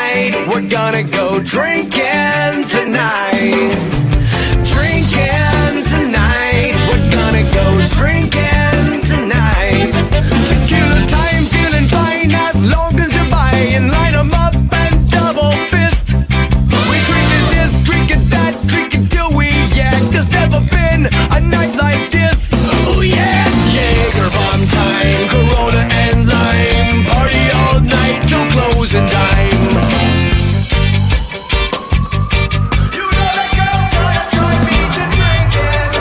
tonight. We're gonna go drinking tonight. Drinking tonight. We're gonna go drinking tonight. Tequila time, feeling fine as long as you buy and line 'em up and double fist. We drinking this, drinking that, drinking till we yak. There's never been a night like this. Oh yeah, Jaeger bomb time, Corona and lime, party all night till closing time. You know that girl wanna join me to drinking.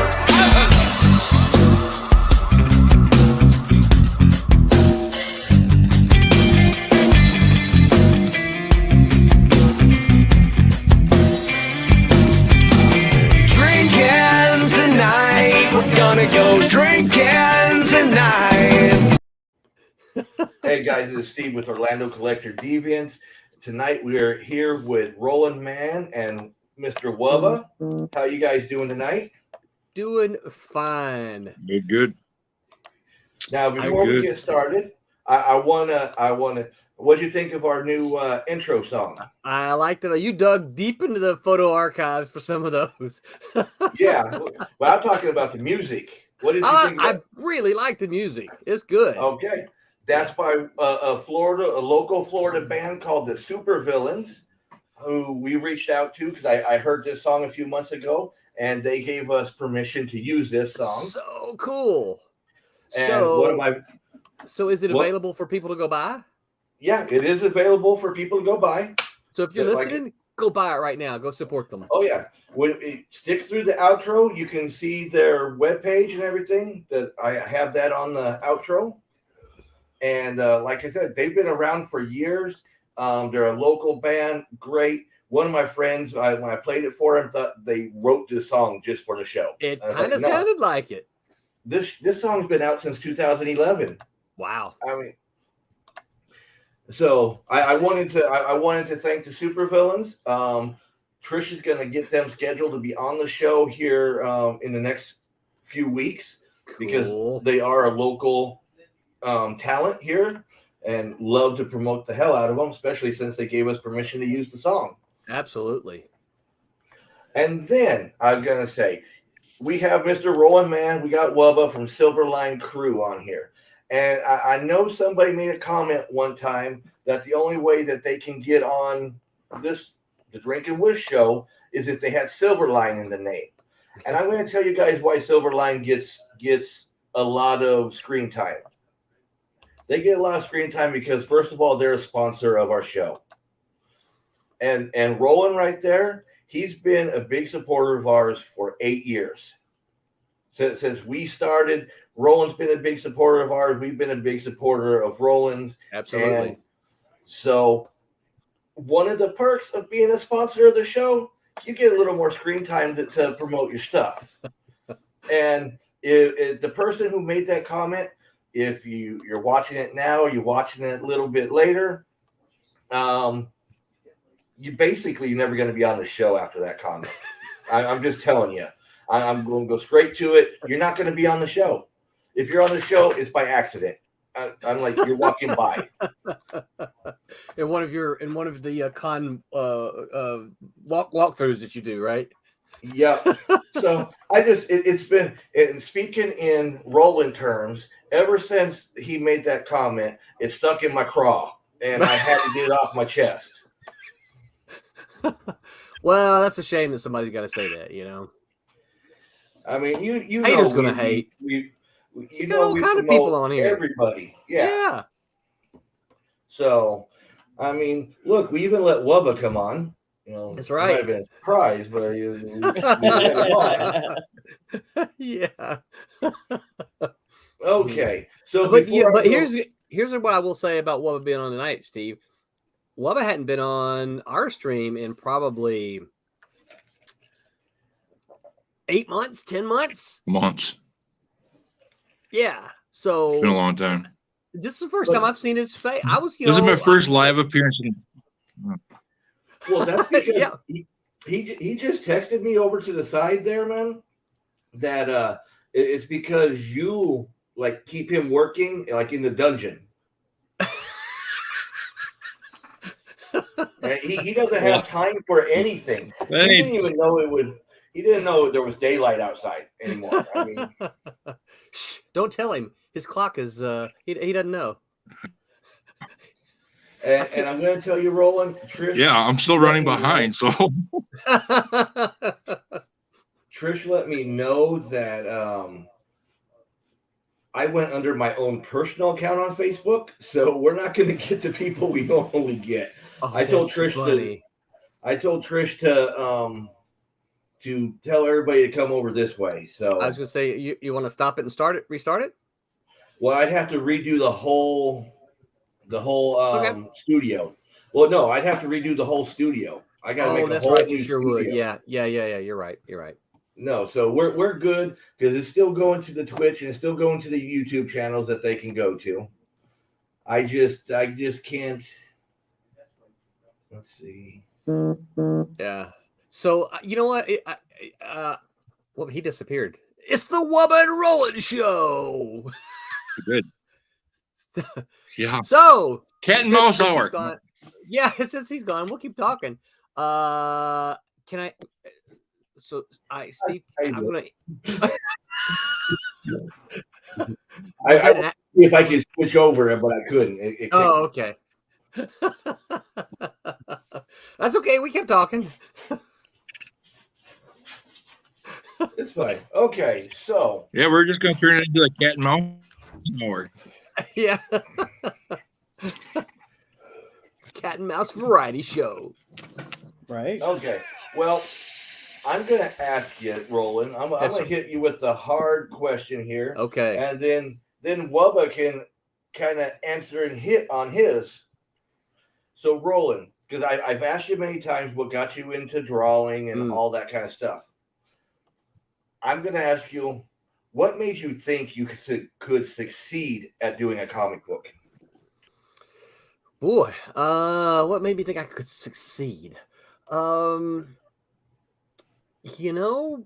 Drinking tonight, we're gonna go drinking tonight. Hey guys, this is Steve with Orlando Collector Deviants. Tonight we are here with Roland Mann and Mr. Wubba. How you guys doing tonight? Doing fine. Good. Now, before we get started, I wanna. What'd you think of our new intro song? I liked it. You dug deep into the photo archives for some of those. Yeah, well, I'm talking about the music. What did you think? I really like the music. It's good. Okay, that's by a local Florida band called the Supervillains, who we reached out to because I heard this song a few months ago, and they gave us permission to use this song. So cool. And So is it available for people to go buy? Yeah, it is available for people to go buy. So if you're listening, go buy it right now. Go support them. Oh yeah, when it sticks through the outro, you can see their webpage and everything. That I have that on the outro. And like I said, they've been around for years. They're a local band, great. One of my friends, when I played it for him, thought they wrote this song just for the show. It kind of sounded like it. This song's been out since 2011. Wow. I mean, so I wanted to thank the Supervillains. Trish is going to get them scheduled to be on the show here in the next few weeks because they are a local talent here and love to promote the hell out of them, especially since they gave us permission to use the song. Absolutely. And then I'm going to say, we have Mr. Roland Mann. We got Wubba from Silverline Crew on here. And I know somebody made a comment one time that the only way that they can get on the Drink and Wish show is if they had Silverline in the name. And I'm going to tell you guys why Silverline gets a lot of screen time. They get a lot of screen time because, first of all, they're a sponsor of our show. And Roland right there, he's been a big supporter of ours for 8 years. Since we started, Roland's been a big supporter of ours. We've been a big supporter of Roland's. Absolutely. And so one of the perks of being a sponsor of the show, you get a little more screen time to promote your stuff. And if the person who made that comment, if you're watching it now, you're watching it a little bit later, you're never going to be on the show after that comment. I'm just telling you. I'm going to go straight to it. You're not going to be on the show. If you're on the show, it's by accident. I'm like, you're walking by. in one of the con walkthroughs that you do, right? Yeah. So it's been speaking in Roland terms. Ever since he made that comment, it stuck in my craw, and I had to get it off my chest. Well, that's a shame that somebody's got to say that, you know. I mean, you haters know, gonna hate. You got all kind of people on here. Everybody, yeah. Yeah. So, I mean, look, we even let Wubba come on. You know, that's right. It might have been a surprise, but yeah. Okay, so but here's what I will say about Wubba being on tonight, Steve. Wubba hadn't been on our stream in probably 8 months, 10 months. Yeah. So it's been a long time. This is the first time I've seen his face. This is my first live appearance. Well, that's because he just texted me over to the side there, man. That it's because you like keep him working like in the dungeon. And he doesn't have time for anything. He Hey, didn't even know it would. He didn't know there was daylight outside anymore. I mean, Shh, don't tell him. His clock is he doesn't know. and I'm going to tell you, Roland, Trish. yeah, I'm still running behind. So Trish let me know that I went under my own personal account on Facebook, so we're not going to get the people we normally get. Oh, I told that's Trish funny. to tell everybody to come over this way. So I was gonna say you want to stop it and restart it? well, I'd have to redo the whole Okay. studio. Well, no, I'd have to redo the whole studio. I got to make a That's whole right. new You sure studio. would. Yeah. You're right. No, so we're good because it's still going to the Twitch and it's still going to the YouTube channels that they can go to. I just can't. Let's see. Yeah. So you know what? Well, he disappeared. It's the Wubba and Roland show. good. Yeah. So Cat and mouse since he's hour. gone- yeah, since he's gone, we'll keep talking. Can I? So Steve, I'm gonna. I see if I could switch over it, but I couldn't. Oh, okay. That's okay. We kept talking. It's fine. Okay, so Yeah, we're just gonna turn it into a cat and mouse hour. Yeah. Cat and mouse variety show. Right. okay, well, I'm gonna ask you, Roland. I'm Yes, gonna sir. hit you with the hard question here, Okay. and then Wubba can kind of answer and hit on his. So, Roland, because I've asked you many times what got you into drawing and all that kind of stuff. I'm going to ask you, what made you think you could succeed at doing a comic book? Boy, what made me think I could succeed? You know,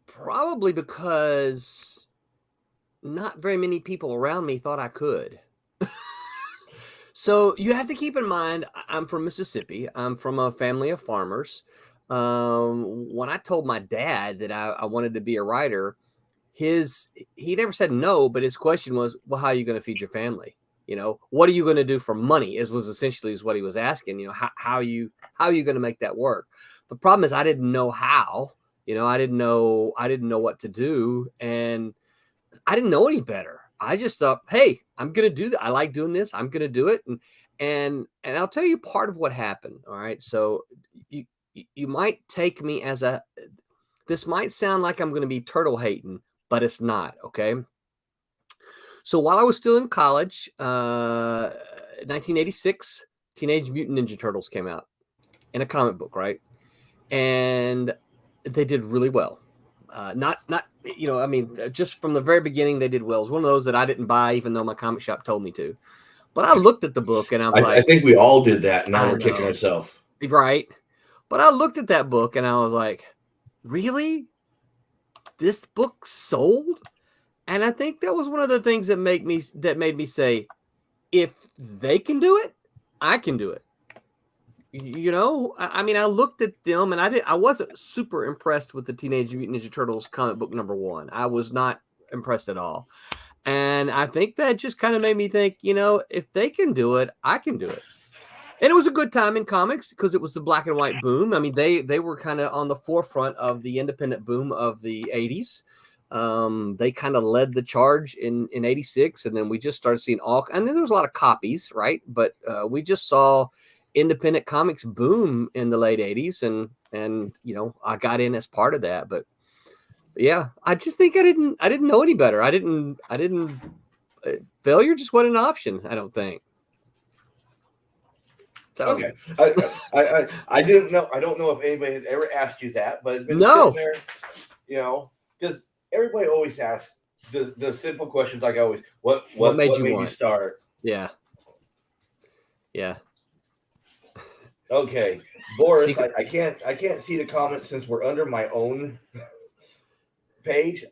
probably because not very many people around me thought I could. So you have to keep in mind, I'm from Mississippi. I'm from a family of farmers. When I told my dad that I wanted to be a writer, he never said no, but his question was, well, how are you going to feed your family? You know, what are you going to do for money? Was essentially what he was asking. You know, how are you going to make that work? The problem is I didn't know how. You know, I didn't know what to do, and I didn't know any better. I just thought, hey, I'm going to do that. I like doing this. I'm going to do it. And I'll tell you part of what happened. All right. So you might take me as this might sound like I'm going to be turtle hating, but it's not. Okay. So while I was still in college, 1986, Teenage Mutant Ninja Turtles came out in a comic book. Right. And they did really well. Not, I mean, just from the very beginning, they did well. It was one of those that I didn't buy, even though my comic shop told me to. But I looked at the book and I was like, I think we all did that. Now I we're kicking know. ourselves. Right. But I looked at that book and I was like, really? This book sold? And I think that was one of the things that made me say, if they can do it, I can do it. You know, I mean, I looked at them and I wasn't super impressed with the Teenage Mutant Ninja Turtles comic book #1. I was not impressed at all. And I think that just kind of made me think, you know, if they can do it, I can do it. And it was a good time in comics because it was the black and white boom. I mean, they were kind of on the forefront of the independent boom of the 80s. They kind of led the charge in 86. And then we just started seeing and then there was a lot of copies, right? But we just saw independent comics boom in the late 80s. And, you know, I got in as part of that. But yeah, I just think I didn't know any better. Failure just wasn't an option, I don't think. So, Okay, I didn't know. I don't know if anybody has ever asked you that, but it's been No. sitting there, you know, because everybody always asks the simple questions. Like always, what made you start? Yeah. Okay, Boris, I can't see the comments since we're under my own page.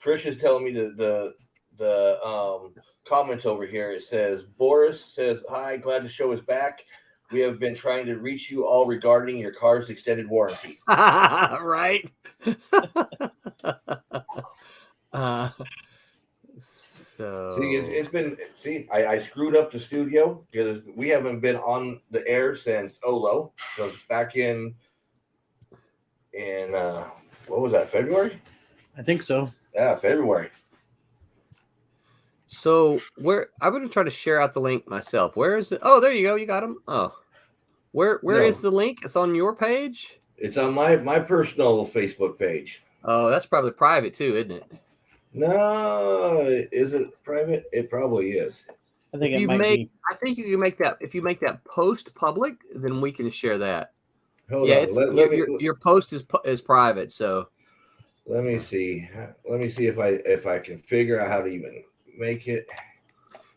Trish is telling me the comments over here. It says Boris says, "Hi, glad the show is back. We have been trying to reach you all regarding your car's extended warranty." Right. So See, it's been I screwed up the studio because we haven't been on the air since Olo. So back in what was that, February? I think so. Yeah, February. So where I'm going to try to share out the link myself. Where is it? Oh, there you go. You got them. Oh, where is No. the link? It's on your page. It's on my personal Facebook page. Oh, that's probably private too, isn't it? No, is it private? It probably is. I think If it you might be. I think you can make that. If you make that post public, then we can share that. Hold Yeah, on. it's Let me your post is private. So let me see. Let me see if I can figure out how to even make it.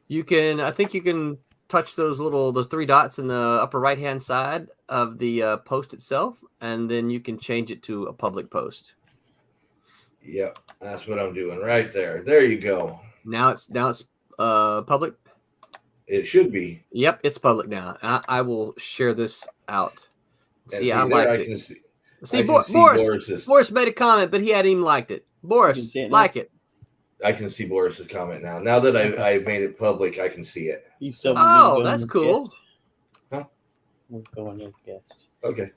you can. I think you can touch those three dots in the upper right hand side of the post itself, and then you can change it to a public post. Yep, that's what I'm doing right there. There you go. Now it's public. It should be. Yep, it's public now. I will share this out. And See, I there liked I it. can see. See, I can see Boris's. Boris made a comment, but he hadn't even liked it. Boris, see it now? like it. I can see Boris's comment now. Now that I made it public, I can see it. You still Oh, need to go that's in as cool. guest. Huh? We'll go in as guest. Okay.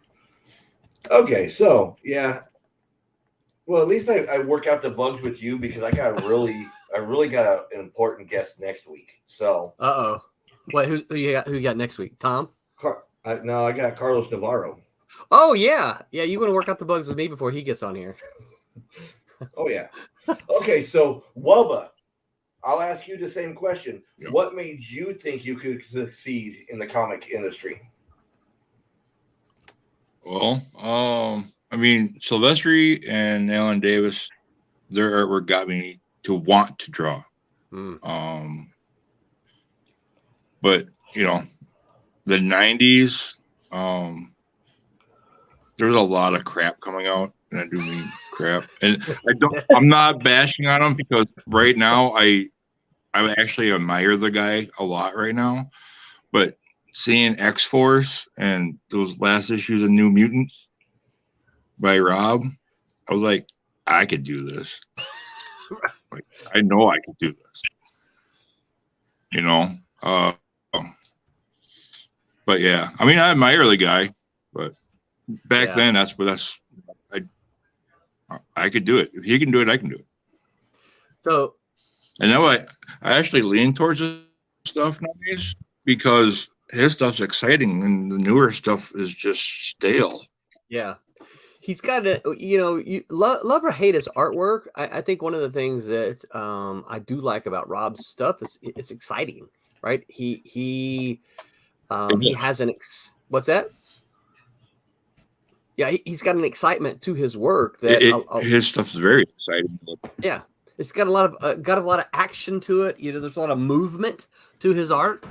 Okay, so yeah. Well, at least I work out the bugs with you because I really got an important guest next week. So Wait, who you got next week? Tom? no, I got Carlos Navarro. Oh yeah. You want to work out the bugs with me before he gets on here. Oh yeah. Okay, so Wubba, I'll ask you the same question. Yep. What made you think you could succeed in the comic industry? Well, I mean, Silvestri and Alan Davis, their artwork got me to want to draw. But you know, the '90s, there was a lot of crap coming out, and I do mean crap. And I'm not bashing on them because right now I actually admire the guy a lot right now, but seeing X-Force and those last issues of New Mutants by Rob, I was like, I could do this. Like, I know I could do this. You know? But yeah, I mean, I admire the guy, but back then, I could do it. If he can do it, I can do it. So, and now I actually lean towards this stuff nowadays because his stuff's exciting and the newer stuff is just stale. yeah, he's got you love or hate his artwork. I think one of the things that I do like about Rob's stuff is it's exciting, right? He has what's that? Yeah, he's got an excitement to his work that his stuff's very exciting. Yeah, it's got a lot of action to it. There's a lot of movement to his art,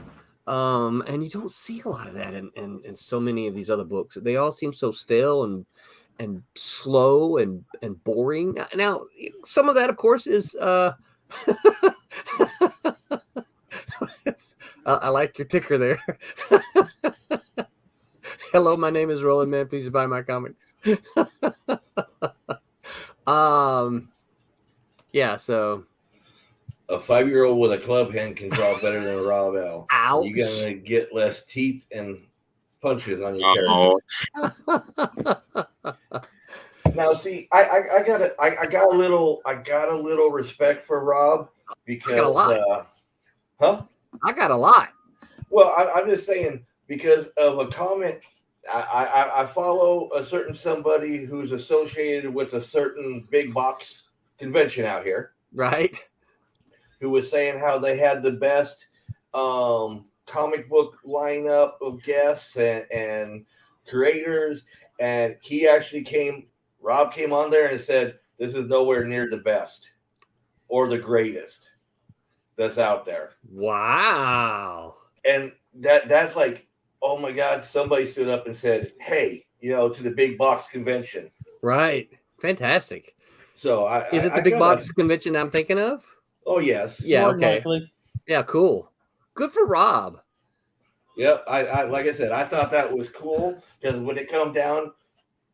and you don't see a lot of that in so many of these other books. They all seem so stale and slow and boring. Now, some of that, of course, is. I like your ticker there. Hello, my name is Roland Mann. Please buy my comics. Yeah, so a 5-year-old with a club hand can draw better than Rob L. Ouch. You're gonna get less teeth and punches on your character. Now, see, I got a little respect for Rob because I got a lot. Well, I'm just saying because of a comment. I follow a certain somebody who's associated with a certain big box convention out here, right? Who was saying how they had the best comic book lineup of guests and creators, and Rob came on there and said, "This is nowhere near the best or the greatest that's out there." Wow. And that's like, oh my God, somebody stood up and said, "Hey, to the big box convention." Right. Fantastic. So is it the big box convention I'm thinking of? Oh yes. Yeah, More than okay. likely. Yeah, cool. Good for Rob. Yep. I like I said, I thought that was cool because when it come down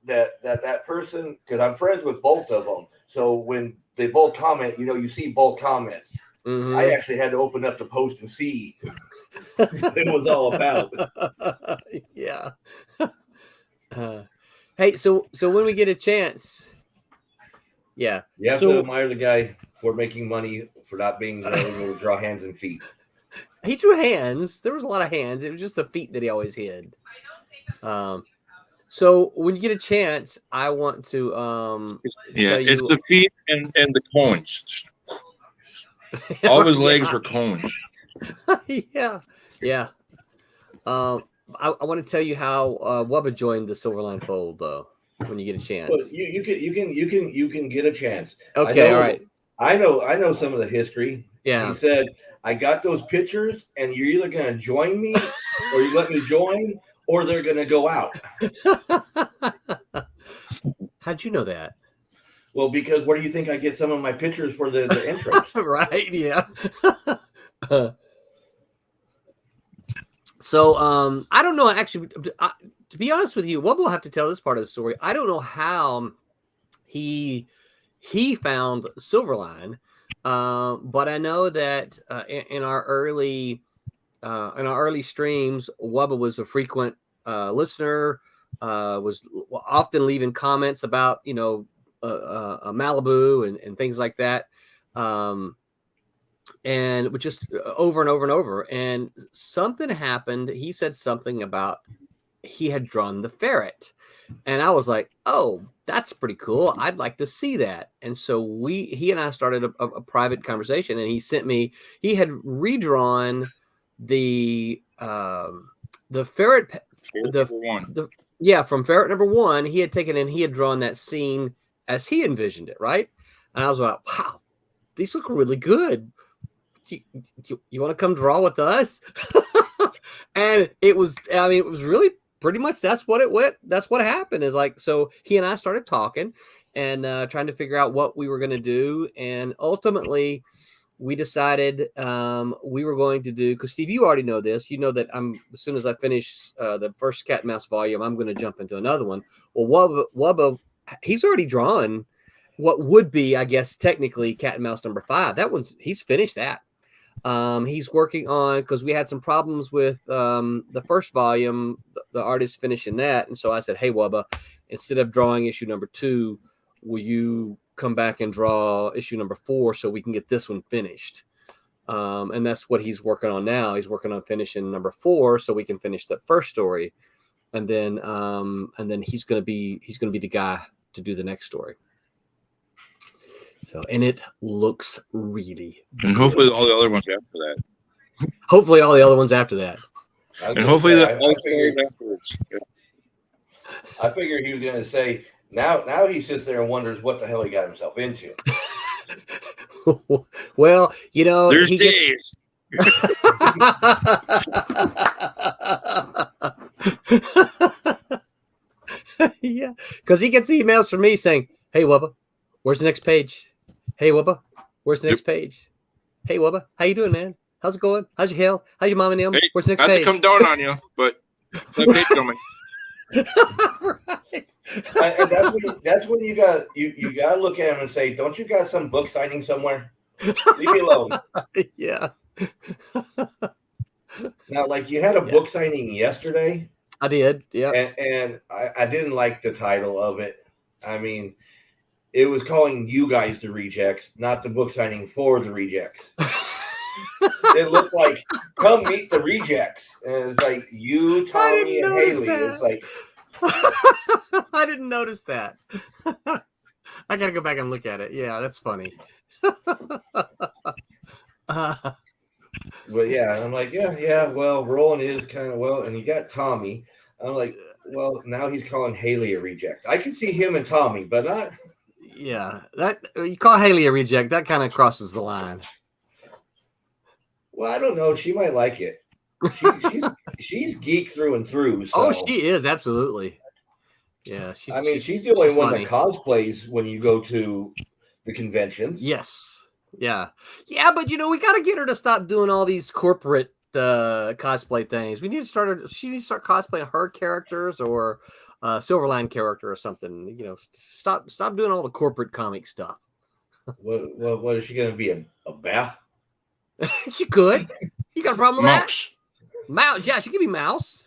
that person, because I'm friends with both of them, so when they both comment, you see both comments. Mhm. I actually had to open up the post and see what it was all about. Yeah. Hey, so when we get a chance, yeah. You have to So admire the guy for making money for not being able to draw hands and feet. he drew hands. There was a lot of hands. It was just the feet that he always hid. So when you get a chance, I want to Yeah, tell it's you. the feet and the cones. All of his legs were cones. Yeah, yeah. I want to tell you how Wubba joined the Silverline Fold, though. When you get a Well, chance. you can get a chance. Okay, all right. I know some of the history. Yeah. He said, I got those pictures, and you're either going to join me, or you let me join, or they're going to go out. How'd you know that? Well, because where do you think I get some of my pictures for the intros? Right? Yeah. So I don't know. Actually, to be honest with you, Wubba will have to tell this part of the story. I don't know how he found Silverline, but I know that in our early streams, Wubba was a frequent listener. Was often leaving comments about Malibu and things like that. And just over and over and over. And something happened. He said something about he had drawn the ferret. And I was like, oh, that's pretty cool. I'd like to see that. And so he and I started a private conversation, and he sent me, he had redrawn the ferret, from ferret number 1. He had taken and he had drawn that scene as he envisioned it. Right. And I was like, wow, these look really good. You want to come draw with us? And it was really pretty much that's what happened. Is like, so he and I started talking and trying to figure out what we were going to do. And ultimately we decided we were going to do, because Steve, you already know this, that as soon as I finish the first Cat and Mouse volume, I'm going to jump into another one. Well, Wubba, he's already drawn what would be, I guess, technically Cat and Mouse number 5. He's finished that. He's working on, because we had some problems with the first volume, the artist finishing that. And so I said, hey, Wubba, instead of drawing issue number 2, will you come back and draw issue number 4 so we can get this one finished? And that's what he's working on now. He's working on finishing number 4 so we can finish the first story. And then he's going to be the guy to do the next story. So, and it looks really and good. hopefully all the other ones after that. Hopefully all the other ones after that. And hopefully I figured afterwards. Yeah. I figured he was going to say, now he sits there and wonders what the hell he got himself into. Well, there's days. Yeah, because he gets emails from me saying, hey, Wubba, where's the next page? Hey, Wubba, where's the next page? Hey, Wubba, how you doing, man? How's it going? How's your health? How's your mom and them? Hey, where's the next not page? to come down on you, but that page coming. Right. And that's when you got to look at him and say, don't you got some book signing somewhere? Leave me alone. Yeah. Now, like, you had a book signing yesterday. I did. Yeah. And I didn't like the title of it. I mean, it was calling you guys the rejects, not the book signing for the rejects. It looked like, come meet the rejects. And it's like, you, Tommy, and Haley. That. It's like, I didn't notice that. I got to go back and look at it. Yeah, that's funny. But yeah, I'm like, yeah, well, Roland is kind of, well, and you got Tommy. I'm like, well, now he's calling Haley a reject. I can see him and Tommy, but not. Yeah, that you call Haley a reject, that kind of crosses the line. Well, I don't know. She might like it. She's geek through and through. So. Oh, she is, absolutely. Yeah, she's the only one that cosplays when you go to the conventions. Yes. Yeah. Yeah, but we got to get her to stop doing all these corporate cosplay things. We need to start she needs to start cosplaying her characters or Silverline character or something. Stop doing all the corporate comic stuff. What is she going to be? A bat? She could. You got a problem with Mouse. that? Mouse. Yeah, she could be Mouse.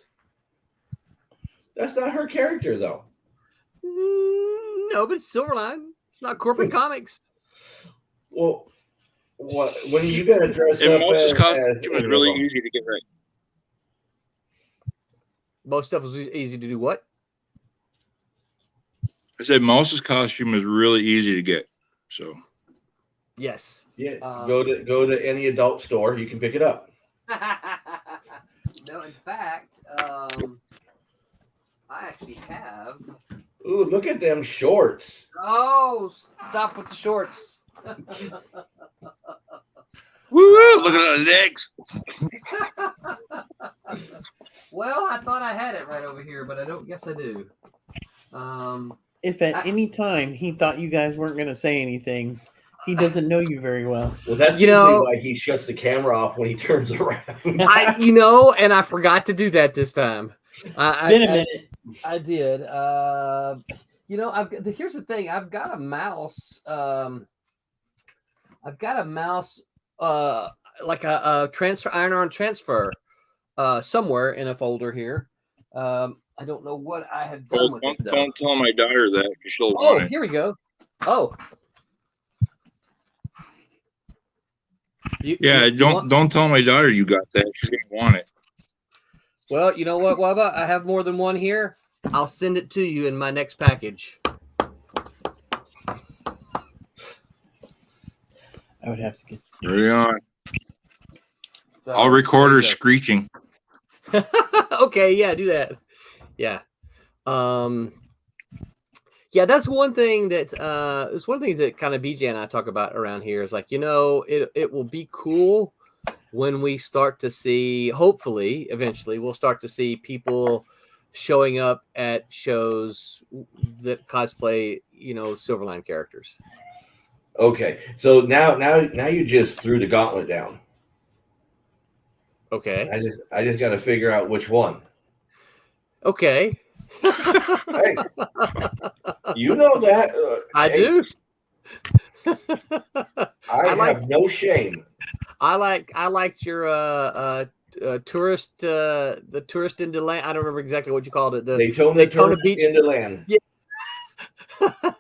That's not her character, though. No, but it's Silverline. It's not corporate comics. Well, when are you going to dress And up Mouse's as costume is any really of them? easy to get right. Most stuff is easy to do. What? I said Mouse's costume is really easy to get. So Yes. Yeah, go to any adult store. You can pick it up. No, in fact, I actually have. Ooh, look at them shorts. Oh, stop with the shorts. woo! Look at the legs. Well, I thought I had it right over here, but I don't guess I do. If at any time he thought you guys weren't going to say anything, he doesn't know you very well. Well, that's usually why he shuts the camera off when he turns around. and I forgot to do that this time. It's been a minute. I did. Here's the thing. I've got a mouse. Like a transfer iron-on transfer somewhere in a folder here. I don't know what I have done with it. Don't tell my daughter that. She'll want it. Here we go. Oh. Don't tell my daughter you got that. She's gonna want it. Well, you know what, Wubba? I have more than one here. I'll send it to you in my next package. I would have to get. Right on. So, I'll record her screeching. Okay, yeah, do that. Yeah. Yeah, that's one thing that it's one of the things that kind of BJ and I talk about around here is like, it will be cool when we start to see, hopefully, eventually, we'll start to see people showing up at shows that cosplay, Silverline characters. Okay, so now you just threw the gauntlet down. Okay. I just got to figure out which one. Okay. Hey, you know that. I do. I have no shame. I liked your tourist the tourist into land. I don't remember exactly what you called it. The Daytona Beach into land. Yeah.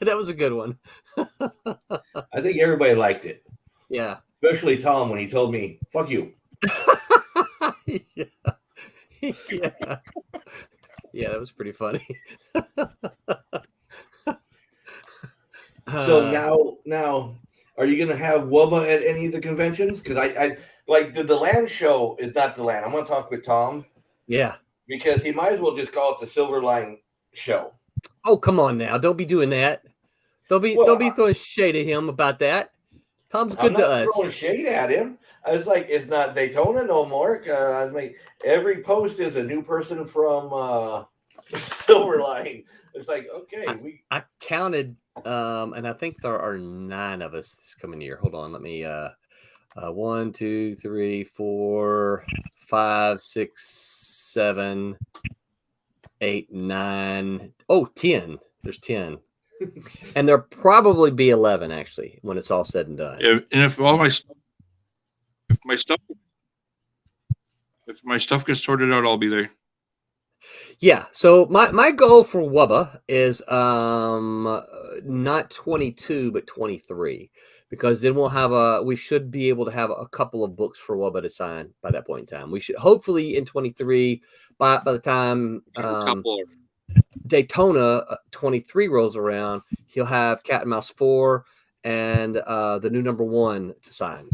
That was a good one. I think everybody liked it. Yeah. Especially Tom when he told me, "Fuck you." Yeah. Yeah, that was pretty funny. So now, are you going to have Wubba at any of the conventions? Because I like the land show is not the land. I'm going to talk with Tom. Yeah. Because he might as well just call it the Silverline show. Oh, come on now! Don't be doing that. Don't be throwing shade at him about that. Tom's good to us. I'm not throwing shade at him. I was like, it's not Daytona no more. I mean, every post is a new person from Silverline. It's like, okay, I counted, and I think there are 9 of us this coming year. Hold on, let me 1, 2, 3, 4, 5, 6, 7, 8, 9. Oh, 10. There's 10. And there'll probably be 11 actually when it's all said and done. If my stuff gets sorted out, I'll be there. Yeah. So my goal for Wubba is not 22 but 23, because then we should be able to have a couple of books for Wubba to sign by that point in time. We should hopefully in 23 by the time Daytona 23 rolls around, he'll have Cat and Mouse 4 and the new number 1 to sign,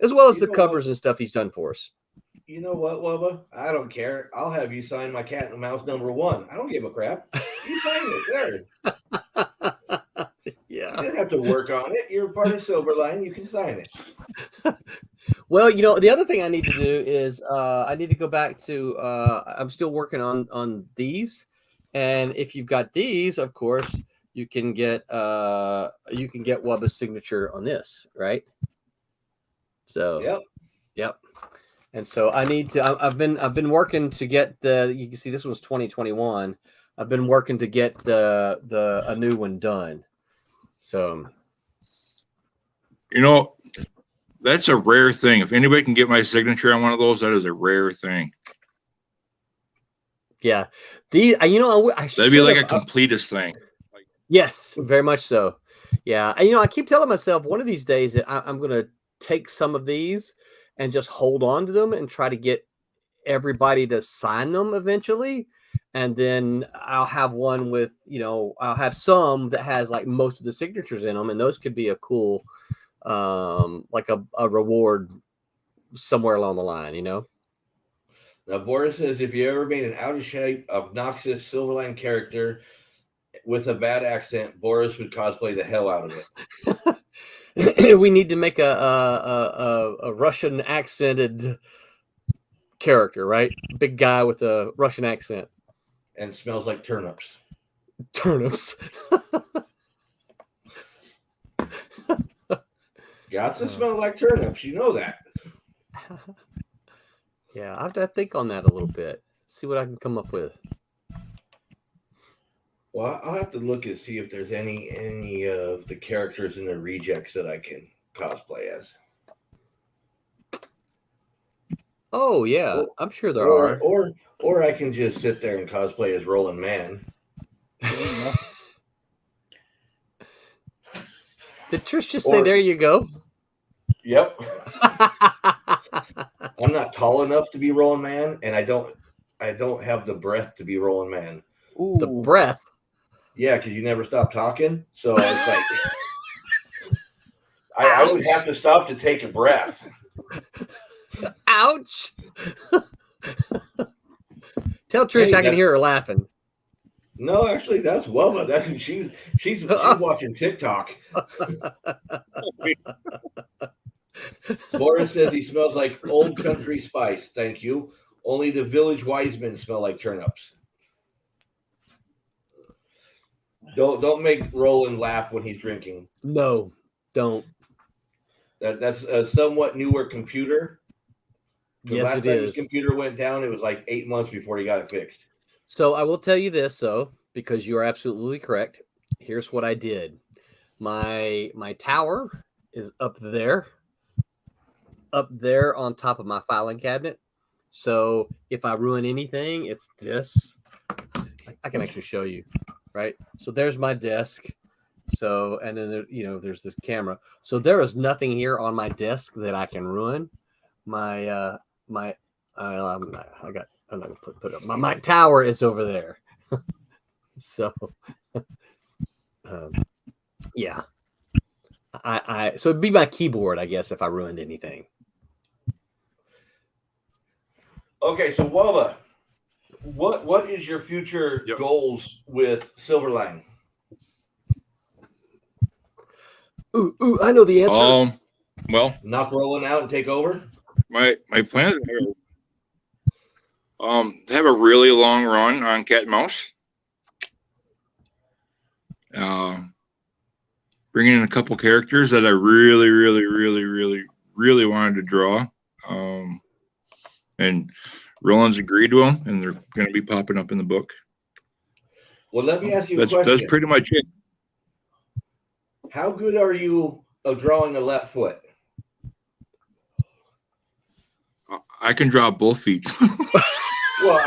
as well as the covers and stuff he's done for us. You know what, Wubba? I don't care. I'll have you sign my Cat and Mouse number 1. I don't give a crap. You sign it there. Yeah. You don't have to work on it. You're part of Silverline. You can sign it. Well, the other thing I need to do is I need to go back to I'm still working on these. And if you've got these, of course, you can get Wubba's signature on this, right? So yep. And so I need to. I've been working to get the. You can see this was 2021. I've been working to get a new one done. So, that's a rare thing. If anybody can get my signature on one of those, that is a rare thing. yeah, I That'd be like a completest thing. Yes, very much so. Yeah, and I keep telling myself one of these days that I'm going to take some of these and just hold on to them and try to get everybody to sign them eventually. And then I'll have one with, I'll have some that has like most of the signatures in them, and those could be a cool, like a reward somewhere along the line, Now, Boris says, if you ever made an out of shape, obnoxious Silverline character with a bad accent, Boris would cosplay the hell out of it. We need to make a Russian accented character, right? Big guy with a Russian accent. And smells like turnips. Turnips. Got to smell like turnips. You know that. Yeah, I have to think on that a little bit. See what I can come up with. Well, I'll have to look and see if there's any of the characters in the rejects that I can cosplay as. Oh yeah, I'm sure there are. Or I can just sit there and cosplay as Roland Mann. Did Trish just say, "There you go"? Yep. I'm not tall enough to be Roland Mann, and I don't have the breath to be Roland Mann. Ooh. The breath. Yeah, because you never stop talking. So it's like I would have to stop to take a breath. Ouch. Tell Trish I can hear her laughing. No, actually, that's Wubba. She's watching TikTok. Boris says he smells like old country spice. Thank you. Only the village wise men smell like turnips. Don't make Roland laugh when he's drinking. No, don't. That's a somewhat newer computer. The yes, last time his computer went down, it was like 8 months before he got it fixed. So I will tell you this, though, because you are absolutely correct. Here's what I did. My tower is up there on top of my filing cabinet. So if I ruin anything, it's this. I can actually show you, right? So there's my desk. So, and then, there's the camera. So there is nothing here on my desk that I can ruin. I'm not gonna put up. My tower is over there. So, yeah. So it'd be my keyboard, I guess, if I ruined anything. Okay, so Wubba, what is your future goals with Silverline? Ooh, I know the answer. Well, knock Roland out and take over. My plan is to have a really long run on Cat and Mouse. Bringing in a couple characters that I really, really, really, really, really wanted to draw. And Roland's agreed to them, and they're going to be popping up in the book. Well, let me ask you a question. That's pretty much it. How good are you of drawing a left foot? I can draw both feet. Well,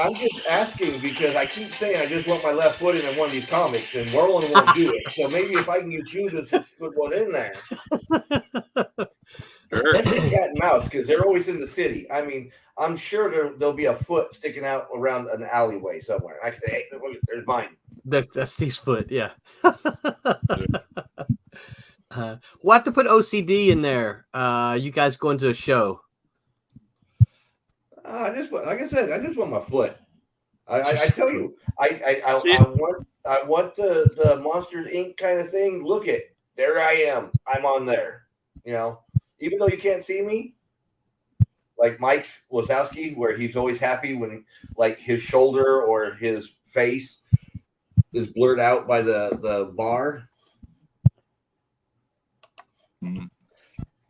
I'm just asking because I keep saying I just want my left foot in one of these comics, and Roland won't do it. So maybe if I can get you to put one in there. Especially Cat and Mouse, because they're always in the city. I mean, I'm sure there'll be a foot sticking out around an alleyway somewhere. I can say, hey, look, there's mine. That's Steve's foot, yeah. We'll have to put O.C.D. in there. You guys going to a show? Like I said, I just want my foot. I tell you, I want the Monsters Inc. kind of thing. Look at there, I am. I'm on there. Even though you can't see me, like Mike Wazowski, where he's always happy when like his shoulder or his face is blurred out by the bar. Mhm.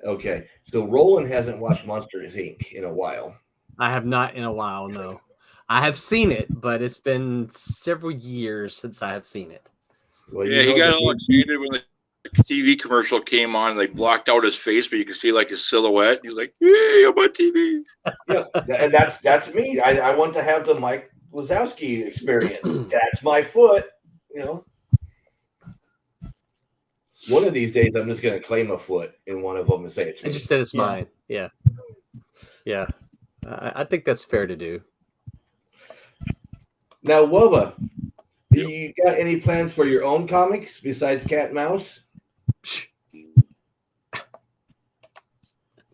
Okay, so Roland hasn't watched Monsters Inc. in a while. I have not in a while. No, I have seen it, but it's been several years since I have seen it. Well, Yeah, you he know got that all excited when the TV commercial came on. They blocked out his face, but you could see like his silhouette. He's like, "Hey, I'm on TV." yeah, and that's me. I want to have the Mike Wazowski experience. That's my foot. You know, one of these days I'm just going to claim a foot in one of them and say it's I me. just said it's Yeah. mine. Yeah, yeah. I think that's fair to do. Now, Wubba, Yep. you got any plans for your own comics besides Cat and Mouse?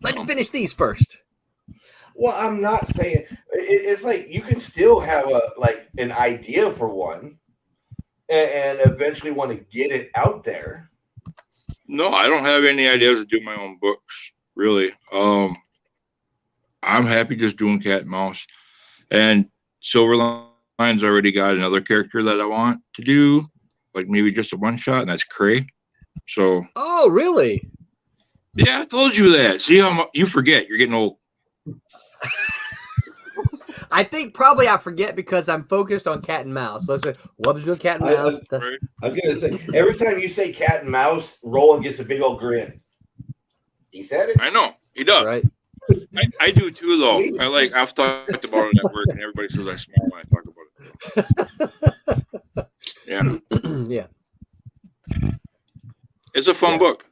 Let me finish these first. Well, I'm not saying it's like you can still have an idea for one, and eventually want to get it out there. No, I don't have any ideas to do my own books, really. I'm happy just doing cat and mouse. And Silverline's already got another character that I want to do, like maybe just a one shot, and that's Cray. So Oh, really? yeah, I told you that. See how you forget? You're getting old. I think probably I forget because I'm focused on cat and mouse. Let's say Wub's doing cat and mouse. That's- Right? I was gonna say every time you say Cat and Mouse, Roland gets a big old grin. He said it. I know he does. right. I do too, though. I've talked about it at work, and everybody says I smile when I talk about it. Yeah, Yeah. it's a fun book.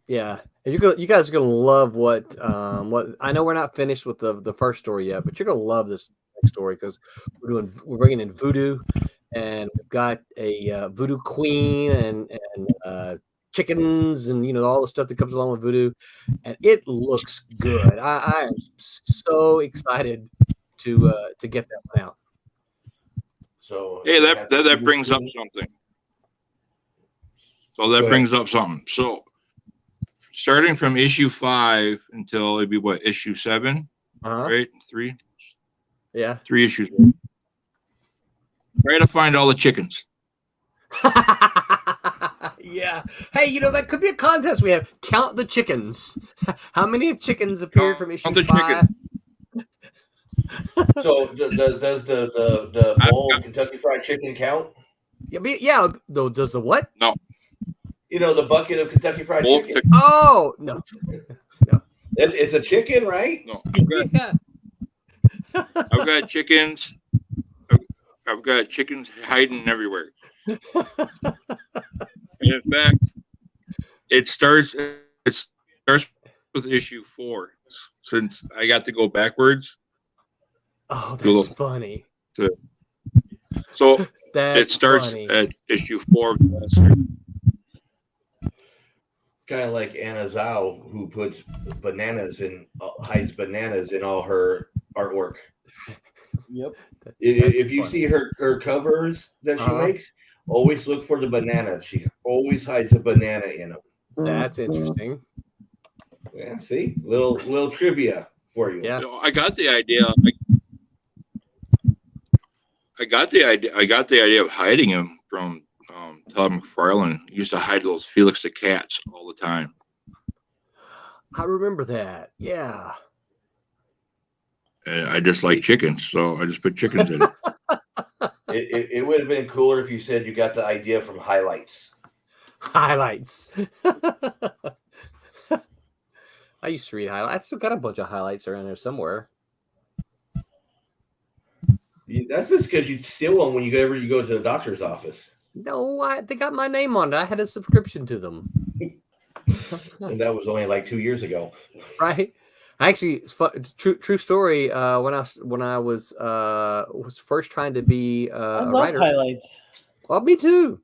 Yeah. And you guys are gonna love what I know we're not finished with the first story yet, but you're gonna love this next story because we're bringing in voodoo, and we've got a voodoo queen and chickens and all the stuff that comes along with voodoo, and it looks good. I am so excited to get that one out. So Hey, that brings up something. So that Go brings up something. So starting from issue 5 until it'd be what, issue 7, right? 3 Yeah. 3 issues. Try to find all the chickens. Yeah. Hey, that could be a contest we have. Count the chickens. How many chickens appeared from issue Count the 5? So does the bowl of Kentucky Fried Chicken count? Yeah. Though, does the what? No. The bucket of Kentucky Fried Bowl Chicken. Oh no. It's a chicken, right? No. Yeah. I've got chickens. I've got chickens hiding everywhere. And in fact, it starts with issue 4. Since I got to go backwards. Oh, that's funny. So That's it starts funny. at issue 4 of the last year. Kind of like Anna Zhao, who puts hides bananas in all her artwork. Yep. If you see her covers that she Uh-huh. makes, always look for the bananas. She always hides a banana in them. That's interesting. Yeah, see, little trivia for you. Yeah. I got the idea. I got the idea of hiding him from Todd McFarlane. He used to hide those Felix the cats all the time. I remember that. Yeah. And I just like chickens, so I just put chickens in it. It would have been cooler if you said you got the idea from highlights. Highlights. I used to read highlights. I still got a bunch of highlights around there somewhere. That's just because you steal them when you go to the doctor's office. No, they got my name on it. I had a subscription to them. And that was only like 2 years ago. Right. Actually, it's true story. When I was first trying to be I a love writer. highlights. Well, me too.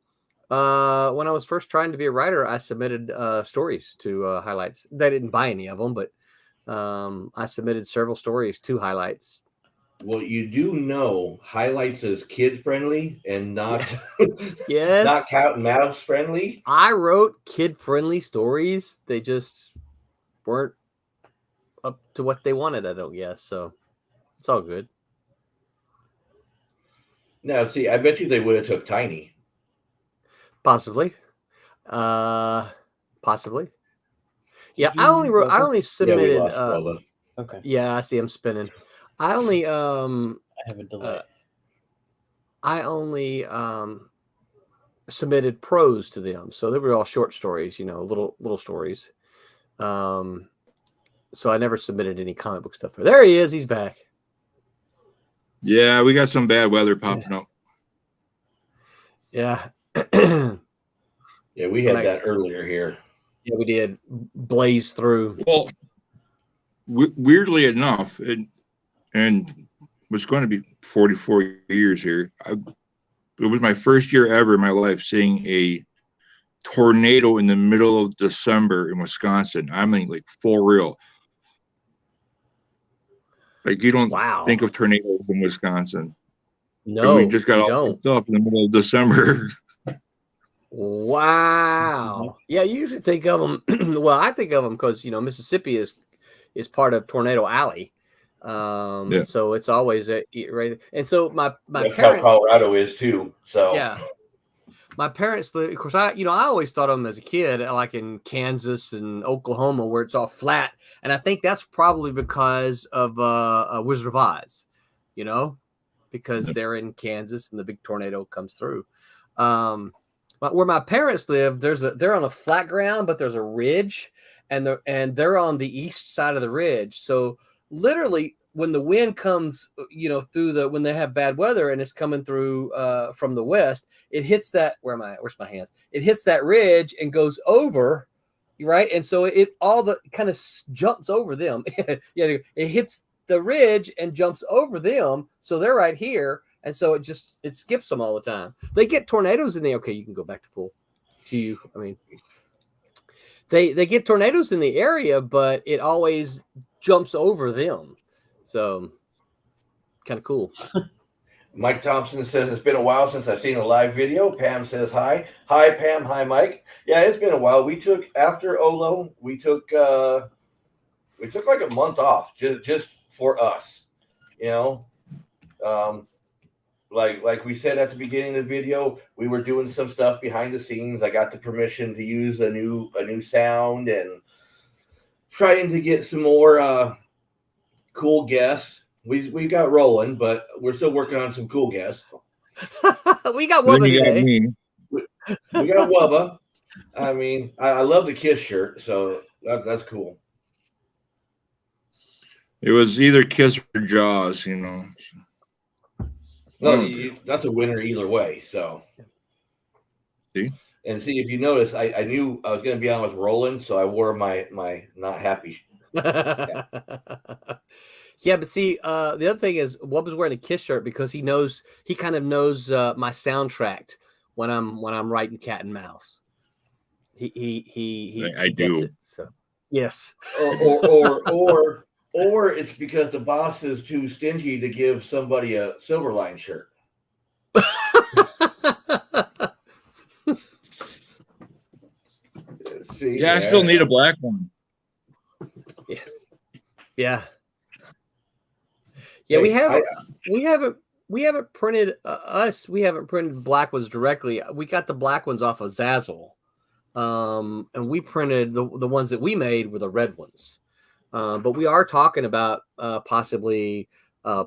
When I was first trying to be a writer, I submitted stories to highlights. They didn't buy any of them, but I submitted several stories to highlights. Well, you do know highlights is kid friendly and not Yes. not cat and mouse friendly. I wrote kid friendly stories. They just weren't up to what they wanted, I don't guess. So it's all good. Now, see, I bet you they would have took Tiny. Possibly. Possibly. Yeah, I only Yeah, we submitted. lost Bubba. Okay, Yeah, I see him spinning. I only I have a delay. Submitted prose to them, so they were all short stories, little stories. So I never submitted any comic book stuff. There he is. He's back. Yeah, we got some bad weather popping up. Yeah. Yeah, we had that earlier here. Yeah, we did blaze through. Well, weirdly enough, and was going to be 44 years here. It was my first year ever in my life seeing a tornado in the middle of December in Wisconsin. I mean, like full real. Like you don't think of tornadoes in Wisconsin. No, we just got all don't. up in the middle of December. Wow. Yeah, you usually think of them. Well, I think of them because Mississippi is part of Tornado Alley. So it's always right. And so my That's parents, how Colorado is too. So yeah, my parents, of course, I always thought of them as a kid, like in Kansas and Oklahoma, where it's all flat. And I think that's probably because of Wizard of Oz, because they're in Kansas and the big tornado comes through. But where my parents live, they're on a flat ground, but there's a ridge, and they're on the east side of the ridge. So literally, when the wind comes, when they have bad weather and it's coming through from the west, it hits that. Where's my hands? It hits that ridge and goes over, right? And so it all the kind of jumps over them. Yeah, it hits the ridge and jumps over them, so they're right here. And so it skips them all the time. They get tornadoes in the okay. You can go back to full to you. I mean, they get tornadoes in the area, but it always jumps over them. So kind of cool. Mike Thompson says it's been a while since I've seen a live video. Pam says hi. Hi, Pam. Hi, Mike. Yeah, it's been a while. We took after Olo. We took like a month off just for us. Like we said at the beginning of the video, we were doing some stuff behind the scenes. I got the permission to use a new sound and trying to get some more cool guests. We got rolling, but we're still working on some cool guests. We got Wubba today. We got Wubba. I mean, I love the Kiss shirt, so that's cool. It was either Kiss or Jaws, No, that's a winner either way. So, see, if you notice, I knew I was going to be on with Roland, so I wore my not happy. Yeah, but see, the other thing is, Wubba's wearing a Kiss shirt because he kind of knows my soundtrack when I'm writing Cat and Mouse. He I gets do. it. So yes, or it's because the boss is too stingy to give somebody a Silverline shirt. See, yeah, I still need a black one. Yeah. We haven't printed we haven't printed black ones directly. We got the black ones off of Zazzle, and we printed the ones that we made were the red ones. But we are talking about possibly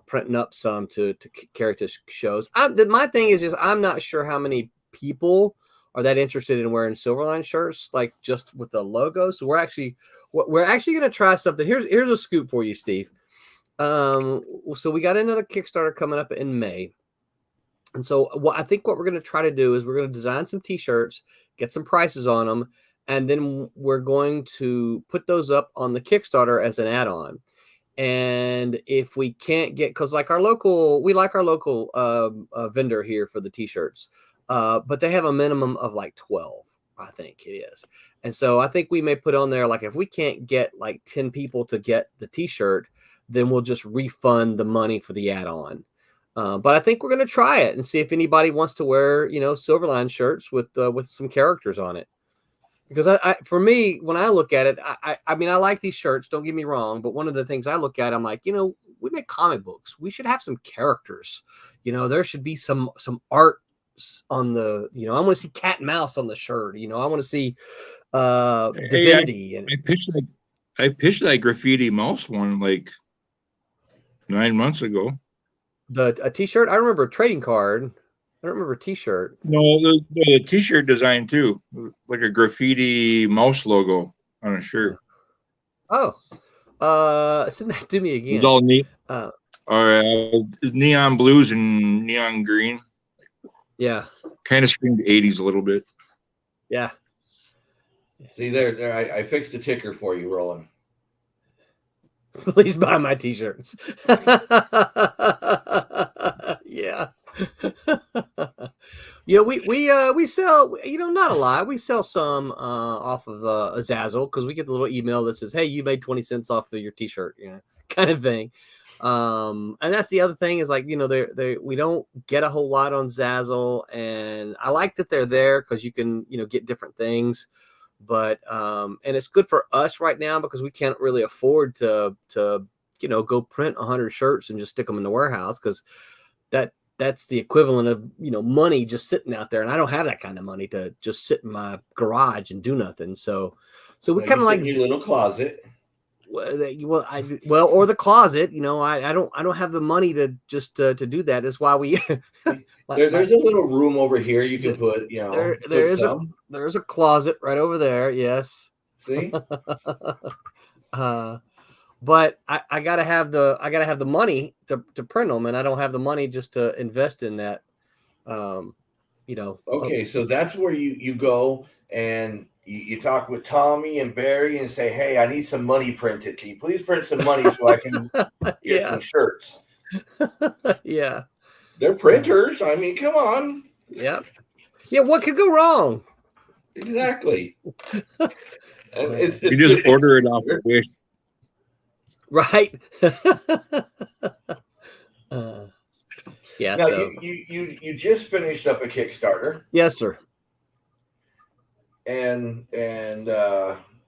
printing up some to carry to shows. My thing is just I'm not sure how many people are that interested in wearing Silverline shirts, like just with the logo. So we're actually going to try something. Here's a scoop for you, Steve. So we got another Kickstarter coming up in May. And so I think what we're going to try to do is we're going to design some t-shirts, get some prices on them, and then we're going to put those up on the Kickstarter as an add-on. And if we can't get, because we like our local vendor here for the t-shirts, but they have a minimum of like 12, I think it is. And so I think we may put on there, like if we can't get like 10 people to get the t-shirt, then we'll just refund the money for the add-on. But I think we're going to try it and see if anybody wants to wear, Silverline shirts with some characters on it. Because for me, when I look at it, I mean, I like these shirts. Don't get me wrong, but one of the things I look at, I'm like, make comic books. We should have some characters. There should be some art on the. I want to see cat and mouse on the shirt. I want to see Divinity. I pitched that graffiti mouse one like 9 months ago. A T-shirt. I remember a trading card. I don't remember a T-shirt. No, the T-shirt design too, like a graffiti mouse logo on a shirt. Oh, send that to me again. It's all neat. Neon blues and neon green. Yeah. Kind of screamed 80s a little bit. Yeah. See there, I fixed the ticker for you, Roland. Please buy my T-shirts. Yeah. We sell, not a lot. We sell some off of Azazel because we get the little email that says, "Hey, you made 20 cents off of your T-shirt," kind of thing. And that's the other thing is like, we don't get a whole lot on Zazzle, and I like that they're there because you can, get different things. But and it's good for us right now because we can't really afford to go print 100 shirts and just stick them in the warehouse because that's the equivalent of money just sitting out there, and I don't have that kind of money to just sit in my garage and do nothing. So we kind of like your little closet. or the closet. I don't have the money to just to do that. That's why we. There's a little room over here you can put. There's a closet right over there. Yes. See. But I gotta have the money to print them, and I don't have the money just to invest in that. Okay, so that's where you go and you talk with Tommy and Barry and say, "Hey, I need some money printed. Can you please print some money so I can get some shirts?" Yeah, they're printers. I mean, come on. Yeah. What could go wrong? Exactly. And you just order it off of Wish. Right. Now, you just finished up a Kickstarter. Yes, sir. And